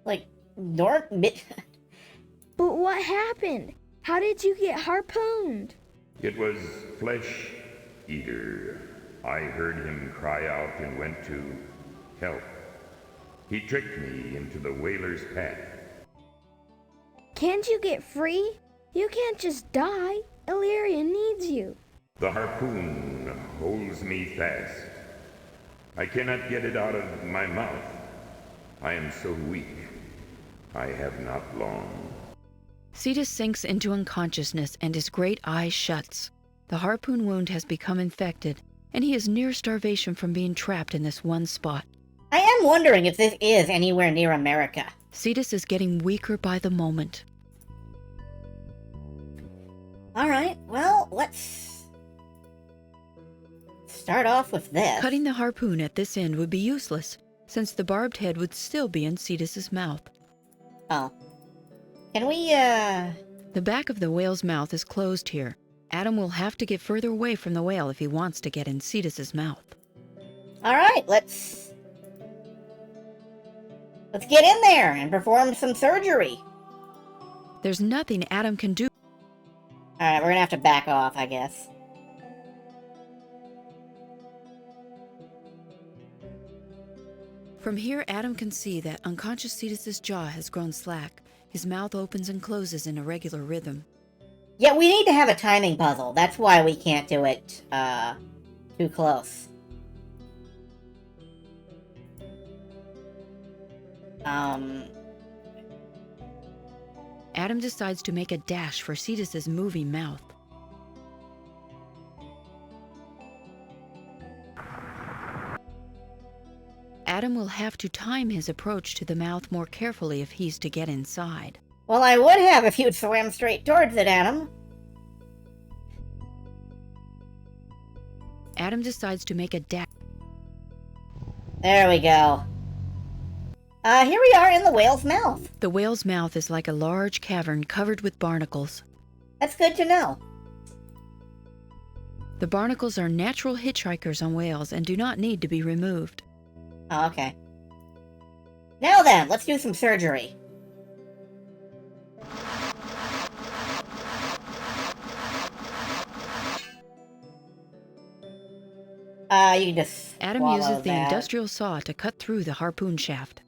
Like, mid... But what happened? How did you get harpooned? It was Flesh Eater. I heard him cry out and went to help. He tricked me into the whaler's path. Can't you get free? You can't just die. Illyria needs you. The harpoon holds me fast. I cannot get it out of my mouth. I am so weak. I have not long. Cetus sinks into unconsciousness and his great eye shuts. The harpoon wound has become infected, and he is near starvation from being trapped in this one spot. I am wondering if this is anywhere near America. Cetus is getting weaker by the moment. Alright, well, let's start off with this. Cutting the harpoon at this end would be useless, since the barbed head would still be in Cetus's mouth. Oh. Can we, The back of the whale's mouth is closed here. Adam will have to get further away from the whale if he wants to get in Cetus's mouth. Alright, let's get in there and perform some surgery. There's nothing Adam can do. Alright, we're gonna have to back off, I guess. From here, Adam can see that unconscious Cetus's jaw has grown slack. His mouth opens and closes in a regular rhythm. Yeah, we need to have a timing puzzle. That's why we can't do it, too close. Adam decides to make a dash for Cetus's moving mouth. Adam will have to time his approach to the mouth more carefully if he's to get inside. Well, I would have if you'd swam straight towards it, Adam. Adam decides to make a dash. There we go. Here we are in the whale's mouth. The whale's mouth is like a large cavern covered with barnacles. That's good to know. The barnacles are natural hitchhikers on whales and do not need to be removed. Oh, okay. Now then, let's do some surgery. You can just Adam uses the industrial saw to cut through the harpoon shaft.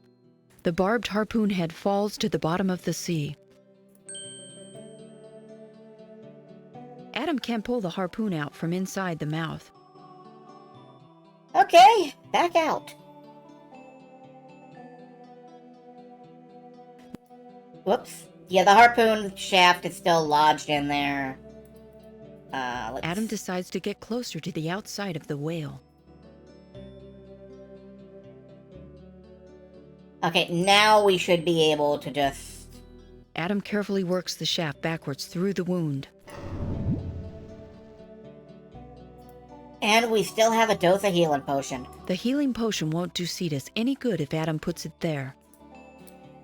The barbed harpoon head falls to the bottom of the sea. Adam can pull the harpoon out from inside the mouth. Okay, back out. Whoops. Yeah, the harpoon shaft is still lodged in there. Adam decides to get closer to the outside of the whale. Okay, now we should be able to just... Adam carefully works the shaft backwards through the wound. And we still have a dose of healing potion. The healing potion won't do Cetus any good if Adam puts it there.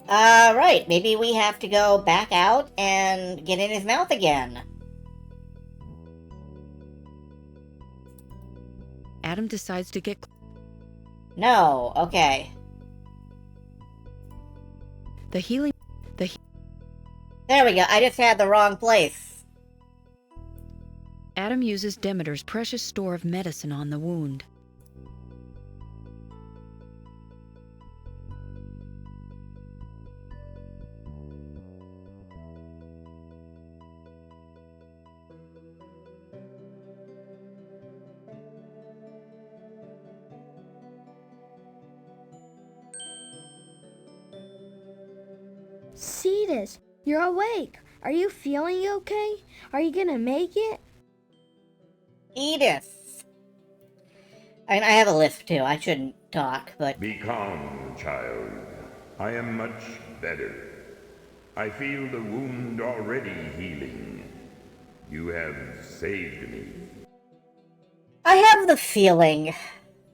Right. Maybe we have to go back out and get in his mouth again. Adam decides to get... No, okay. The healing... There we go. I just had the wrong place. Adam uses Demeter's precious store of medicine on the wound. Cetus, you're awake. Are you feeling okay? Are you gonna make it? Edith. I mean, I have a lisp too. I shouldn't talk, but... Be calm, child. I am much better. I feel the wound already healing. You have saved me. I have the feeling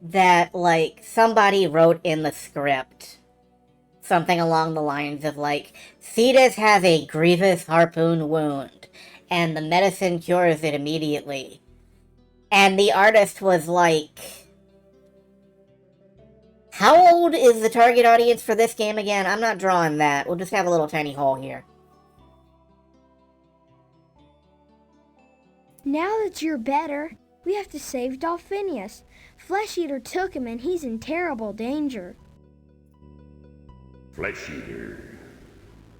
that, like, somebody wrote in the script something along the lines of, like, Cetus has a grievous harpoon wound, and the medicine cures it immediately. And the artist was like... How old is the target audience for this game again? I'm not drawing that. We'll just have a little tiny hole here. Now that you're better, we have to save Dolphinius. Flesh Eater took him and he's in terrible danger. Flesh Eater,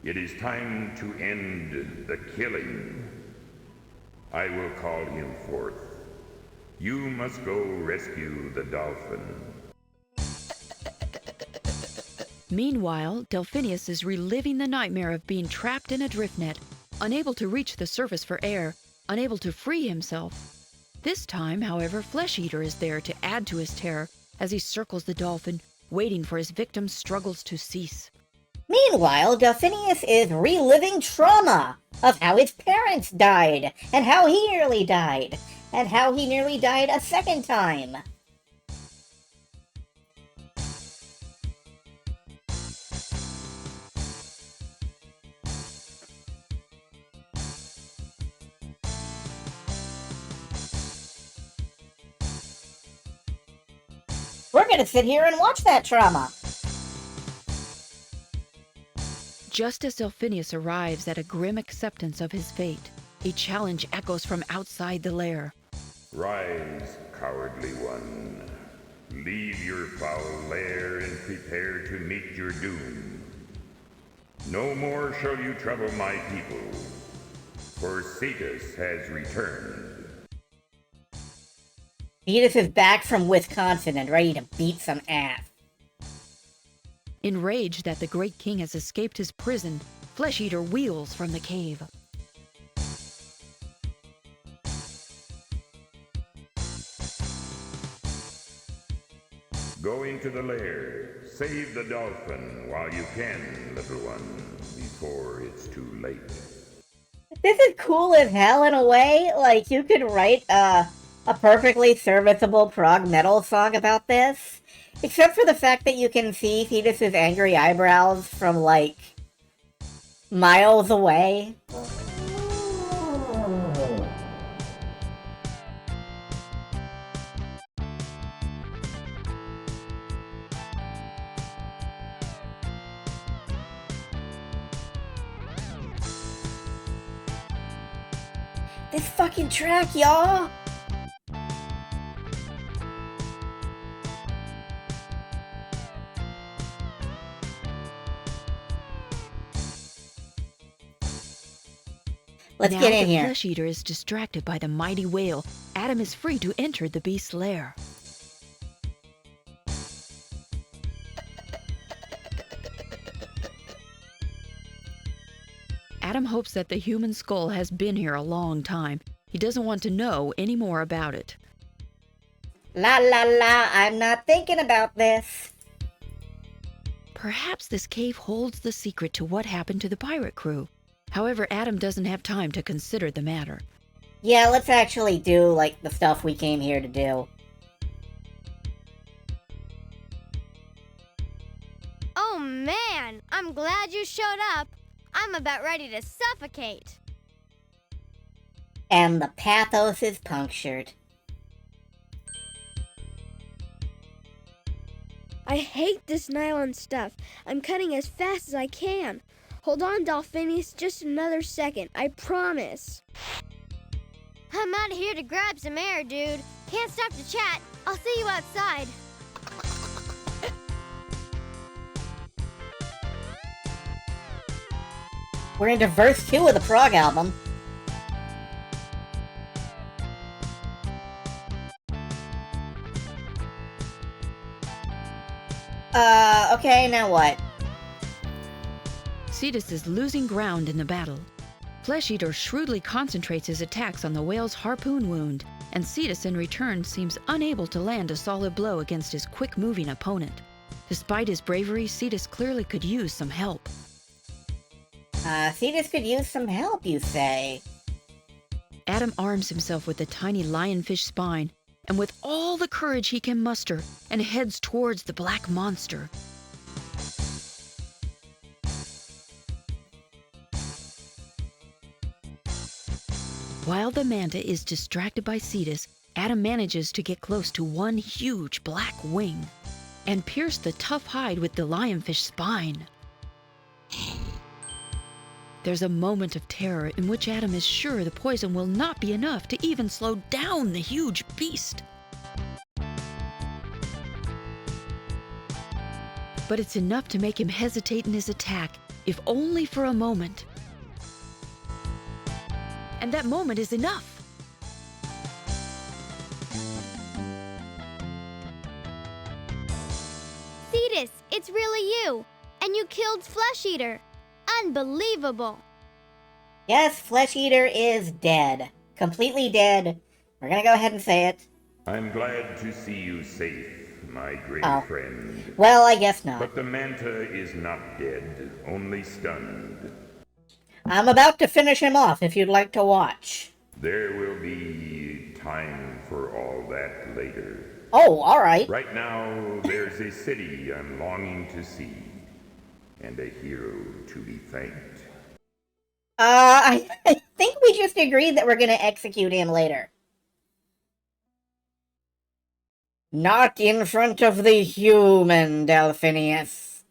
it is time to end the killing. I will call him forth. You must go rescue the dolphin. Meanwhile, Delphinius is reliving the nightmare of being trapped in a drift net, unable to reach the surface for air, unable to free himself. This time, however, Flesh Eater is there to add to his terror as he circles the dolphin, waiting for his victim's struggles to cease. Meanwhile, Delphinius is reliving trauma of how his parents died, and how he nearly died, and how he nearly died a second time. We're gonna sit here and watch that trauma. Just as Delphinius arrives at a grim acceptance of his fate, a challenge echoes from outside the lair. Rise, cowardly one. Leave your foul lair and prepare to meet your doom. No more shall you trouble my people, for Cetus has returned. Cetus is back from Wisconsin and ready to beat some ass. Enraged that the great king has escaped his prison, Flesh Eater wheels from the cave. Go into the lair. Save the dolphin while you can, little one, before it's too late. This is cool as hell in a way. Like, you could write a perfectly serviceable prog metal song about this. Except for the fact that you can see Cetus's angry eyebrows from, like, miles away. This fucking track, y'all! Let's get in here. Now the Flesh Eater is distracted by the mighty whale. Adam is free to enter the beast's lair. Adam hopes that the human skull has been here a long time. He doesn't want to know any more about it. La la la, I'm not thinking about this. Perhaps this cave holds the secret to what happened to the pirate crew. However, Adam doesn't have time to consider the matter. Yeah, let's actually do, like, the stuff we came here to do. Oh man, I'm glad you showed up. I'm about ready to suffocate. And the pathos is punctured. I hate this nylon stuff. I'm cutting as fast as I can. Hold on, Delphinius, just another second, I promise. I'm out of here to grab some air, dude. Can't stop to chat. I'll see you outside. We're into verse 2 of the prog album. Okay, now what? Cetus is losing ground in the battle. Flesh Eater shrewdly concentrates his attacks on the whale's harpoon wound, and Cetus in return seems unable to land a solid blow against his quick-moving opponent. Despite his bravery, Cetus clearly could use some help. Cetus could use some help, you say? Adam arms himself with the tiny lionfish spine, and with all the courage he can muster, and heads towards the black monster. While the manta is distracted by Cetus, Adam manages to get close to one huge black wing and pierce the tough hide with the lionfish spine. There's a moment of terror in which Adam is sure the poison will not be enough to even slow down the huge beast. But it's enough to make him hesitate in his attack, if only for a moment. And that moment is enough. it's really you. And you killed Flesh Eater. Unbelievable. Yes, Flesh Eater is dead. Completely dead. We're gonna go ahead and say it. I'm glad to see you safe, my great friend. Well, I guess not. But the Manta is not dead, only stunned. I'm about to finish him off if you'd like to watch. There will be time for all that later. Oh, alright. Right now, there's a city I'm longing to see, and a hero to be thanked. I think we just agreed that we're gonna execute him later. Not in front of the human, Delphinius.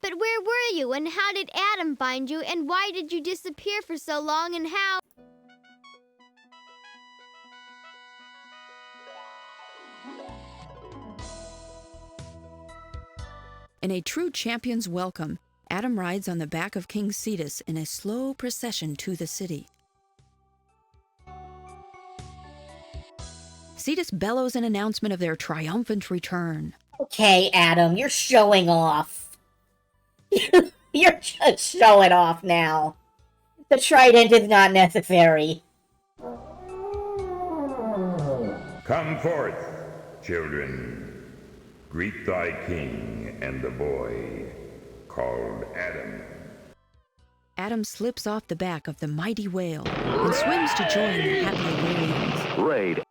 But where were you, and how did Adam find you, and why did you disappear for so long, and how... In a true champion's welcome, Adam rides on the back of King Cetus in a slow procession to the city. Cetus bellows an announcement of their triumphant return. Okay, Adam, you're showing off. You're just showing off now. The trident is not necessary. Come forth, children. Greet thy king and the boy called Adam. Adam slips off the back of the mighty whale and swims to join the happy Illyrians. Raid.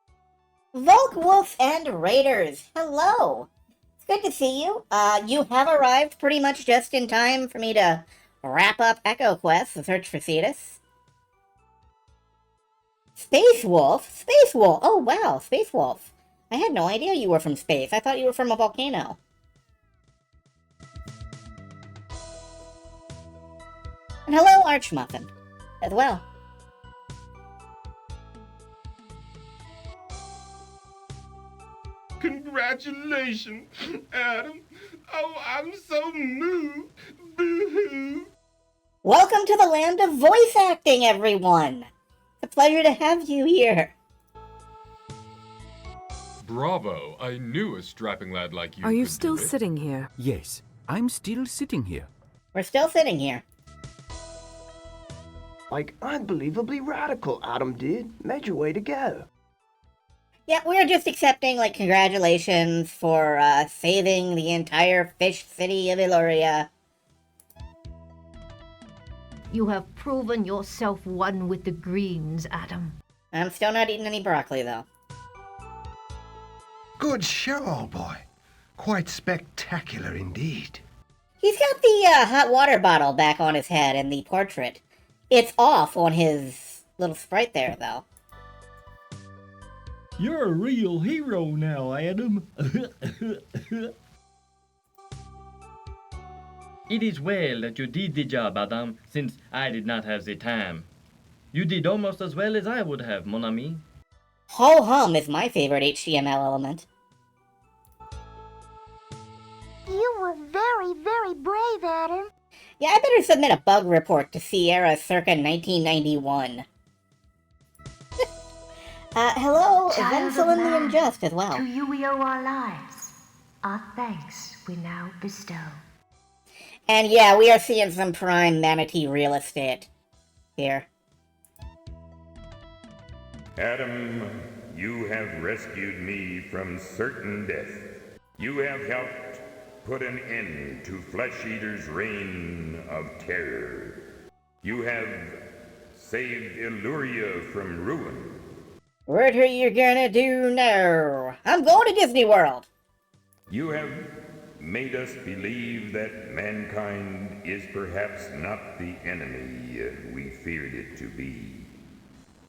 Volk, Wolf, and Raiders, hello. It's good to see you. You have arrived pretty much just in time for me to wrap up EcoQuest, the search for Cetus. Space Wolf? Space Wolf! Oh wow, Space Wolf. I had no idea you were from space. I thought you were from a volcano. And hello, Archmuffin, as well. Congratulations, Adam. Oh, I'm so moved. Boo-hoo. Welcome to the land of voice acting, everyone. It's a pleasure to have you here. Bravo! I knew a strapping lad like you Are you could still do it. sitting here? Yes, I'm still sitting here. We're still sitting here. Like, unbelievably radical, Adam, dude. Major way to go. Yeah, we're just accepting, like, congratulations for saving the entire fish city of Illyria. You have proven yourself one with the greens, Adam. I'm still not eating any broccoli, though. Good show, old boy. Quite spectacular indeed. He's got the hot water bottle back on his head in the portrait. It's off on his little sprite there, though. You're a real hero now, Adam. It is well that you did the job, Adam, since I did not have the time. You did almost as well as I would have, mon ami. Ho-hum is my favorite HTML element. You were very, very brave, Adam. Yeah, I better submit a bug report to Sierra circa 1991. Hello, Child of Venselin the man, Unjust as well. To you we owe our lives. Our thanks we now bestow. And yeah, we are seeing some prime manatee real estate here. Adam, you have rescued me from certain death. You have helped put an end to Flesh Eater's reign of terror. You have saved Illyria from ruin. What are you gonna do now? I'm going to Disney World! You have made us believe that mankind is perhaps not the enemy we feared it to be.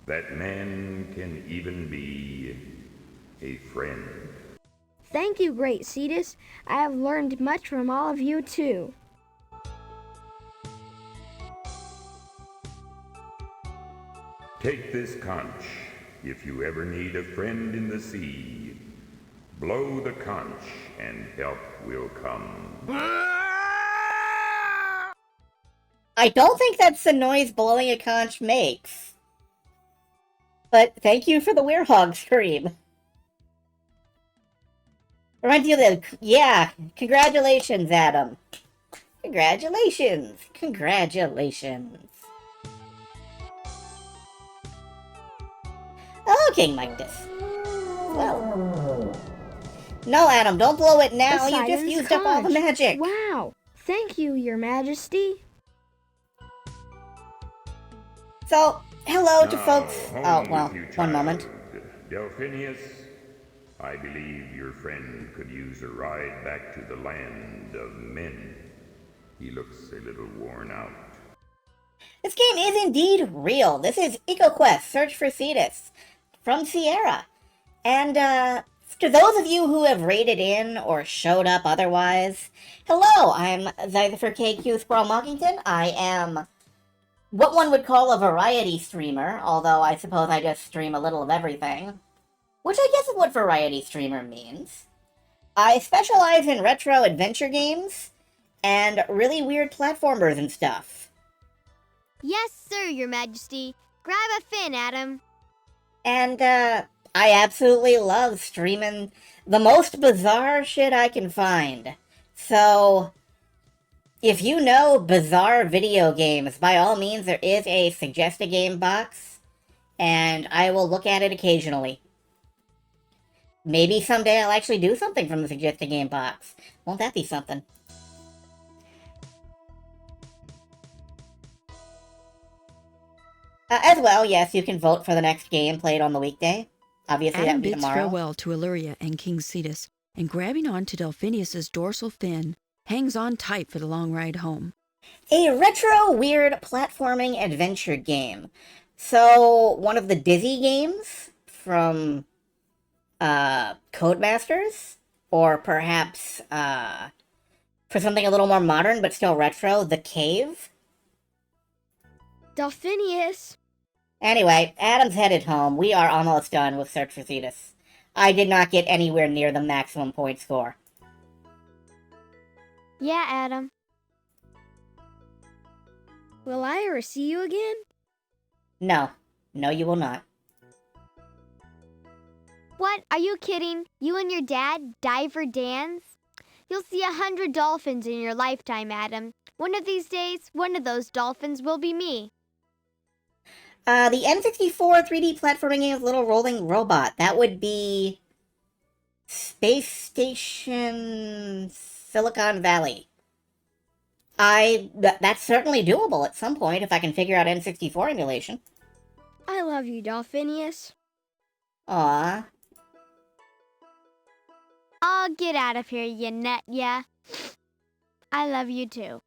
That man can even be a friend. Thank you, great Cetus. I have learned much from all of you, too. Take this conch if you ever need a friend in the sea. Blow the conch and help will come. I don't think that's the noise blowing a conch makes. But thank you for the werehog scream. Reminds you that, yeah, congratulations, Adam. Congratulations. Congratulations. Oh, King Midas. Well. No, Adam, don't blow it now. You just used up all the magic. Wow. Thank you, Your Majesty. So, hello to Now, folks. home Oh, with well, you, one child. moment. Delphinius, I believe your friend could use a ride back to the land of men. He looks a little worn out. This game is indeed real. This is EcoQuest, Search for Cetus, from Sierra. And, to those of you who have raided in or showed up otherwise, hello, I'm Zyther KQ Squirrel Mockington. I am what one would call a variety streamer, although I suppose I just stream a little of everything. Which I guess is what variety streamer means. I specialize in retro adventure games and really weird platformers and stuff. Yes, sir, Your Majesty. Grab a fin, Adam. And, I absolutely love streaming the most bizarre shit I can find. So, if you know bizarre video games, by all means, there is a Suggest a Game box, and I will look at it occasionally. Maybe someday I'll actually do something from the Suggest a Game box. Won't that be something? As well, yes, you can vote for the next game played on the weekday. Obviously, that Adam would be bids tomorrow. farewell to Illyria and King Cetus, and grabbing on to Delphinius's dorsal fin, hangs on tight for the long ride home. A retro, weird platforming adventure game. So, one of the Dizzy games from Codemasters, or perhaps for something a little more modern but still retro, The Cave. Delphinius. Anyway, Adam's headed home. We are almost done with Search for Cetus. I did not get anywhere near the maximum point score. Yeah, Adam. Will I ever see you again? No. No, you will not. What? Are you kidding? You and your dad, Diver Dan's? You'll see 100 dolphins in your lifetime, Adam. One of these days, one of those dolphins will be me. The N64 3D platforming game with Little Rolling Robot. That would be Space Station Silicon Valley. That's certainly doable at some point if I can figure out N64 emulation. I love you, Delphinius. Aww. Oh, get out of here, you nut, yeah. I love you too.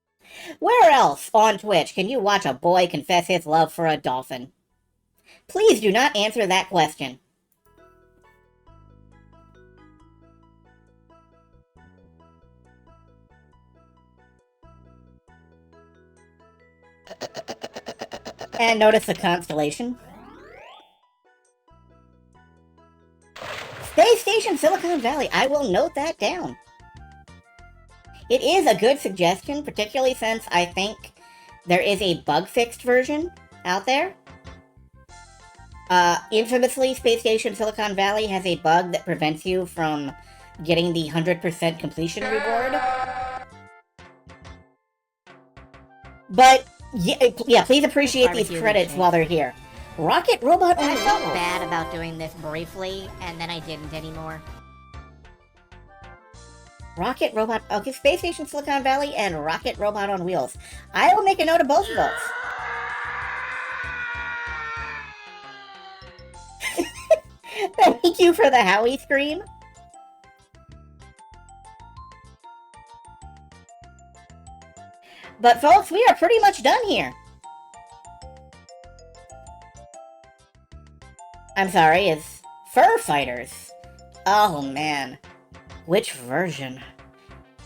Where else on Twitch can you watch a boy confess his love for a dolphin? Please do not answer that question. And notice the constellation. Space Station Silicon Valley. I will note that down. It is a good suggestion, particularly since I think there is a bug-fixed version out there. Infamously, Space Station Silicon Valley has a bug that prevents you from getting the 100% completion reward. But, yeah, please appreciate these credits while they're here. Rocket Robot on Wheels. I felt bad about doing this briefly, and then I didn't anymore. Rocket Robot... Okay, Space Station Silicon Valley and Rocket Robot on Wheels. I will make a note of both of those. Thank you for the Howie scream. But folks, we are pretty much done here. I'm sorry, it's Fur Fighters. Oh man. Which version?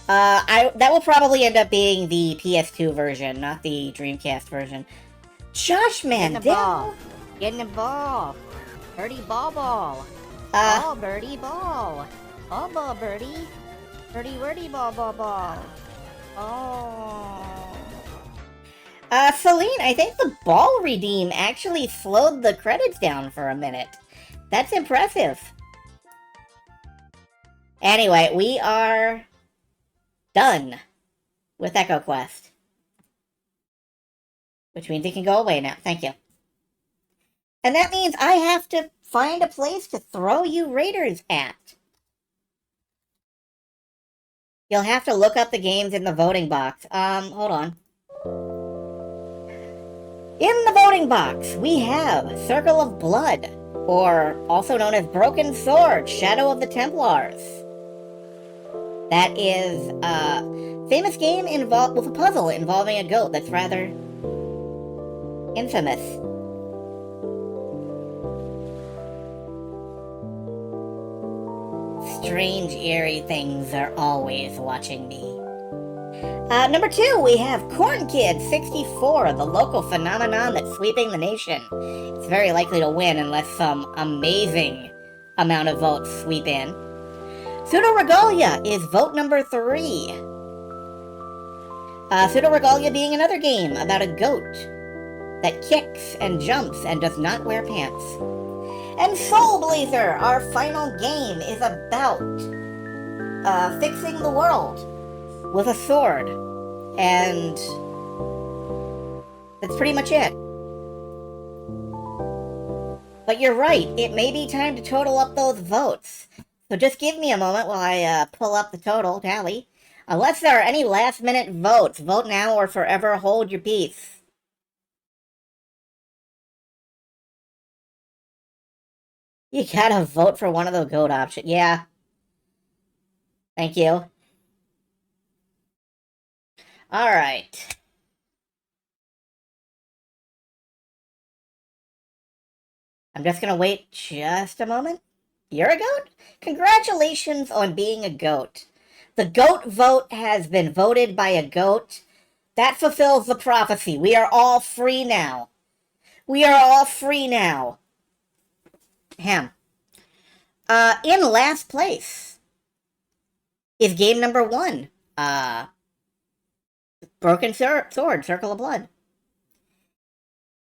That will probably end up being the PS2 version, not the Dreamcast version. Josh Mandel! Get in the ball. Get in the ball. Birdie ball ball. Ball birdie ball. Ball ball birdie. Birdie wordy ball ball ball. Oh. Celine, I think the ball redeem actually slowed the credits down for a minute. That's impressive. Anyway, we are done with EcoQuest. Which means it can go away now. Thank you. And that means I have to find a place to throw you raiders at. You'll have to look up the games in the voting box. Hold on. In the voting box, we have Circle of Blood, or also known as Broken Sword, Shadow of the Templars. That is a famous game involved with a puzzle involving a goat that's rather infamous. Strange, eerie things are always watching me. Number 2, we have Corn Kid 64, the local phenomenon that's sweeping the nation. It's very likely to win unless some amazing amount of votes sweep in. Pseudo Regalia is vote number 3. Pseudo Regalia being another game about a goat that kicks and jumps and does not wear pants. And Soul Blazer, our final game, is about fixing the world with a sword. And that's pretty much it. But you're right, it may be time to total up those votes. So just give me a moment while I pull up the total tally. Unless there are any last-minute votes, vote now or forever hold your peace. You gotta vote for one of the goat options. Yeah. Thank you. Alright. I'm just gonna wait just a moment. You're a goat? Congratulations on being a goat. The goat vote has been voted by a goat. That fulfills the prophecy. We are all free now. We are all free now. Ahem. In last place is game number 1. Broken Sword, Circle of Blood.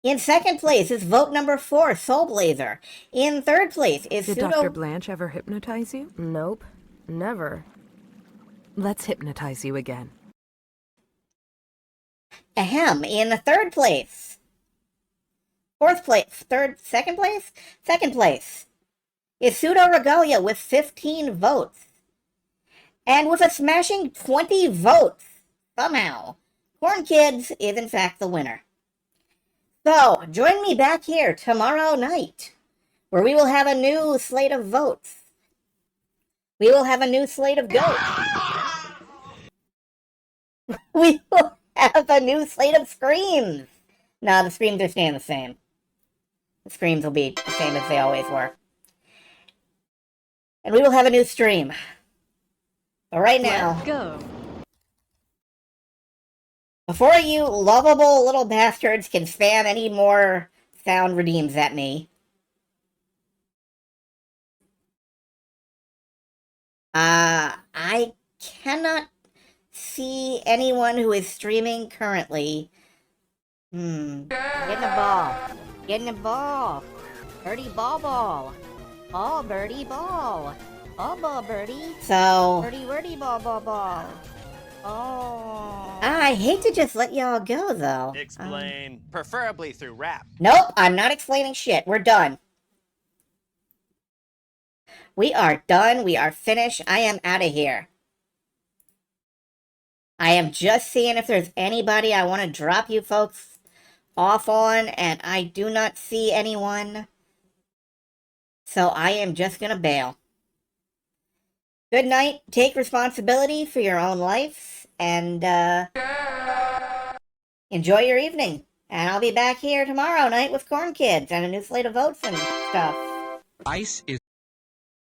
In second place is vote number 4, Soul Blazer. In third place is Did Dr. Blanche ever hypnotize you? Nope, never. Let's hypnotize you again. Ahem. In the third place. Fourth place. Second place? Second place is Pseudo Regalia with 15 votes. And with a smashing 20 votes, somehow, Corn Kids is in fact the winner. So, join me back here tomorrow night, where we will have a new slate of votes. We will have a new slate of goats. We will have a new slate of screams. No, the screams are staying the same. The screams will be the same as they always were. And we will have a new stream. But right now, Let's go. Before you lovable little bastards can spam any more sound redeems at me, I cannot see anyone who is streaming currently. Get in the ball. Get in the ball. Birdie ball ball. Ball birdie ball. Ball birdie. So Birdie wordy ball ball ball. Oh. I hate to just let y'all go, though. Explain, preferably through rap. Nope, I'm not explaining shit. We're done. We are done. We are finished. I am out of here. I am just seeing if there's anybody I want to drop you folks off on, and I do not see anyone. So I am just gonna bail. Good night. Take responsibility for your own life, and enjoy your evening. And I'll be back here tomorrow night with Corn Kids and a new slate of votes and stuff. Ice is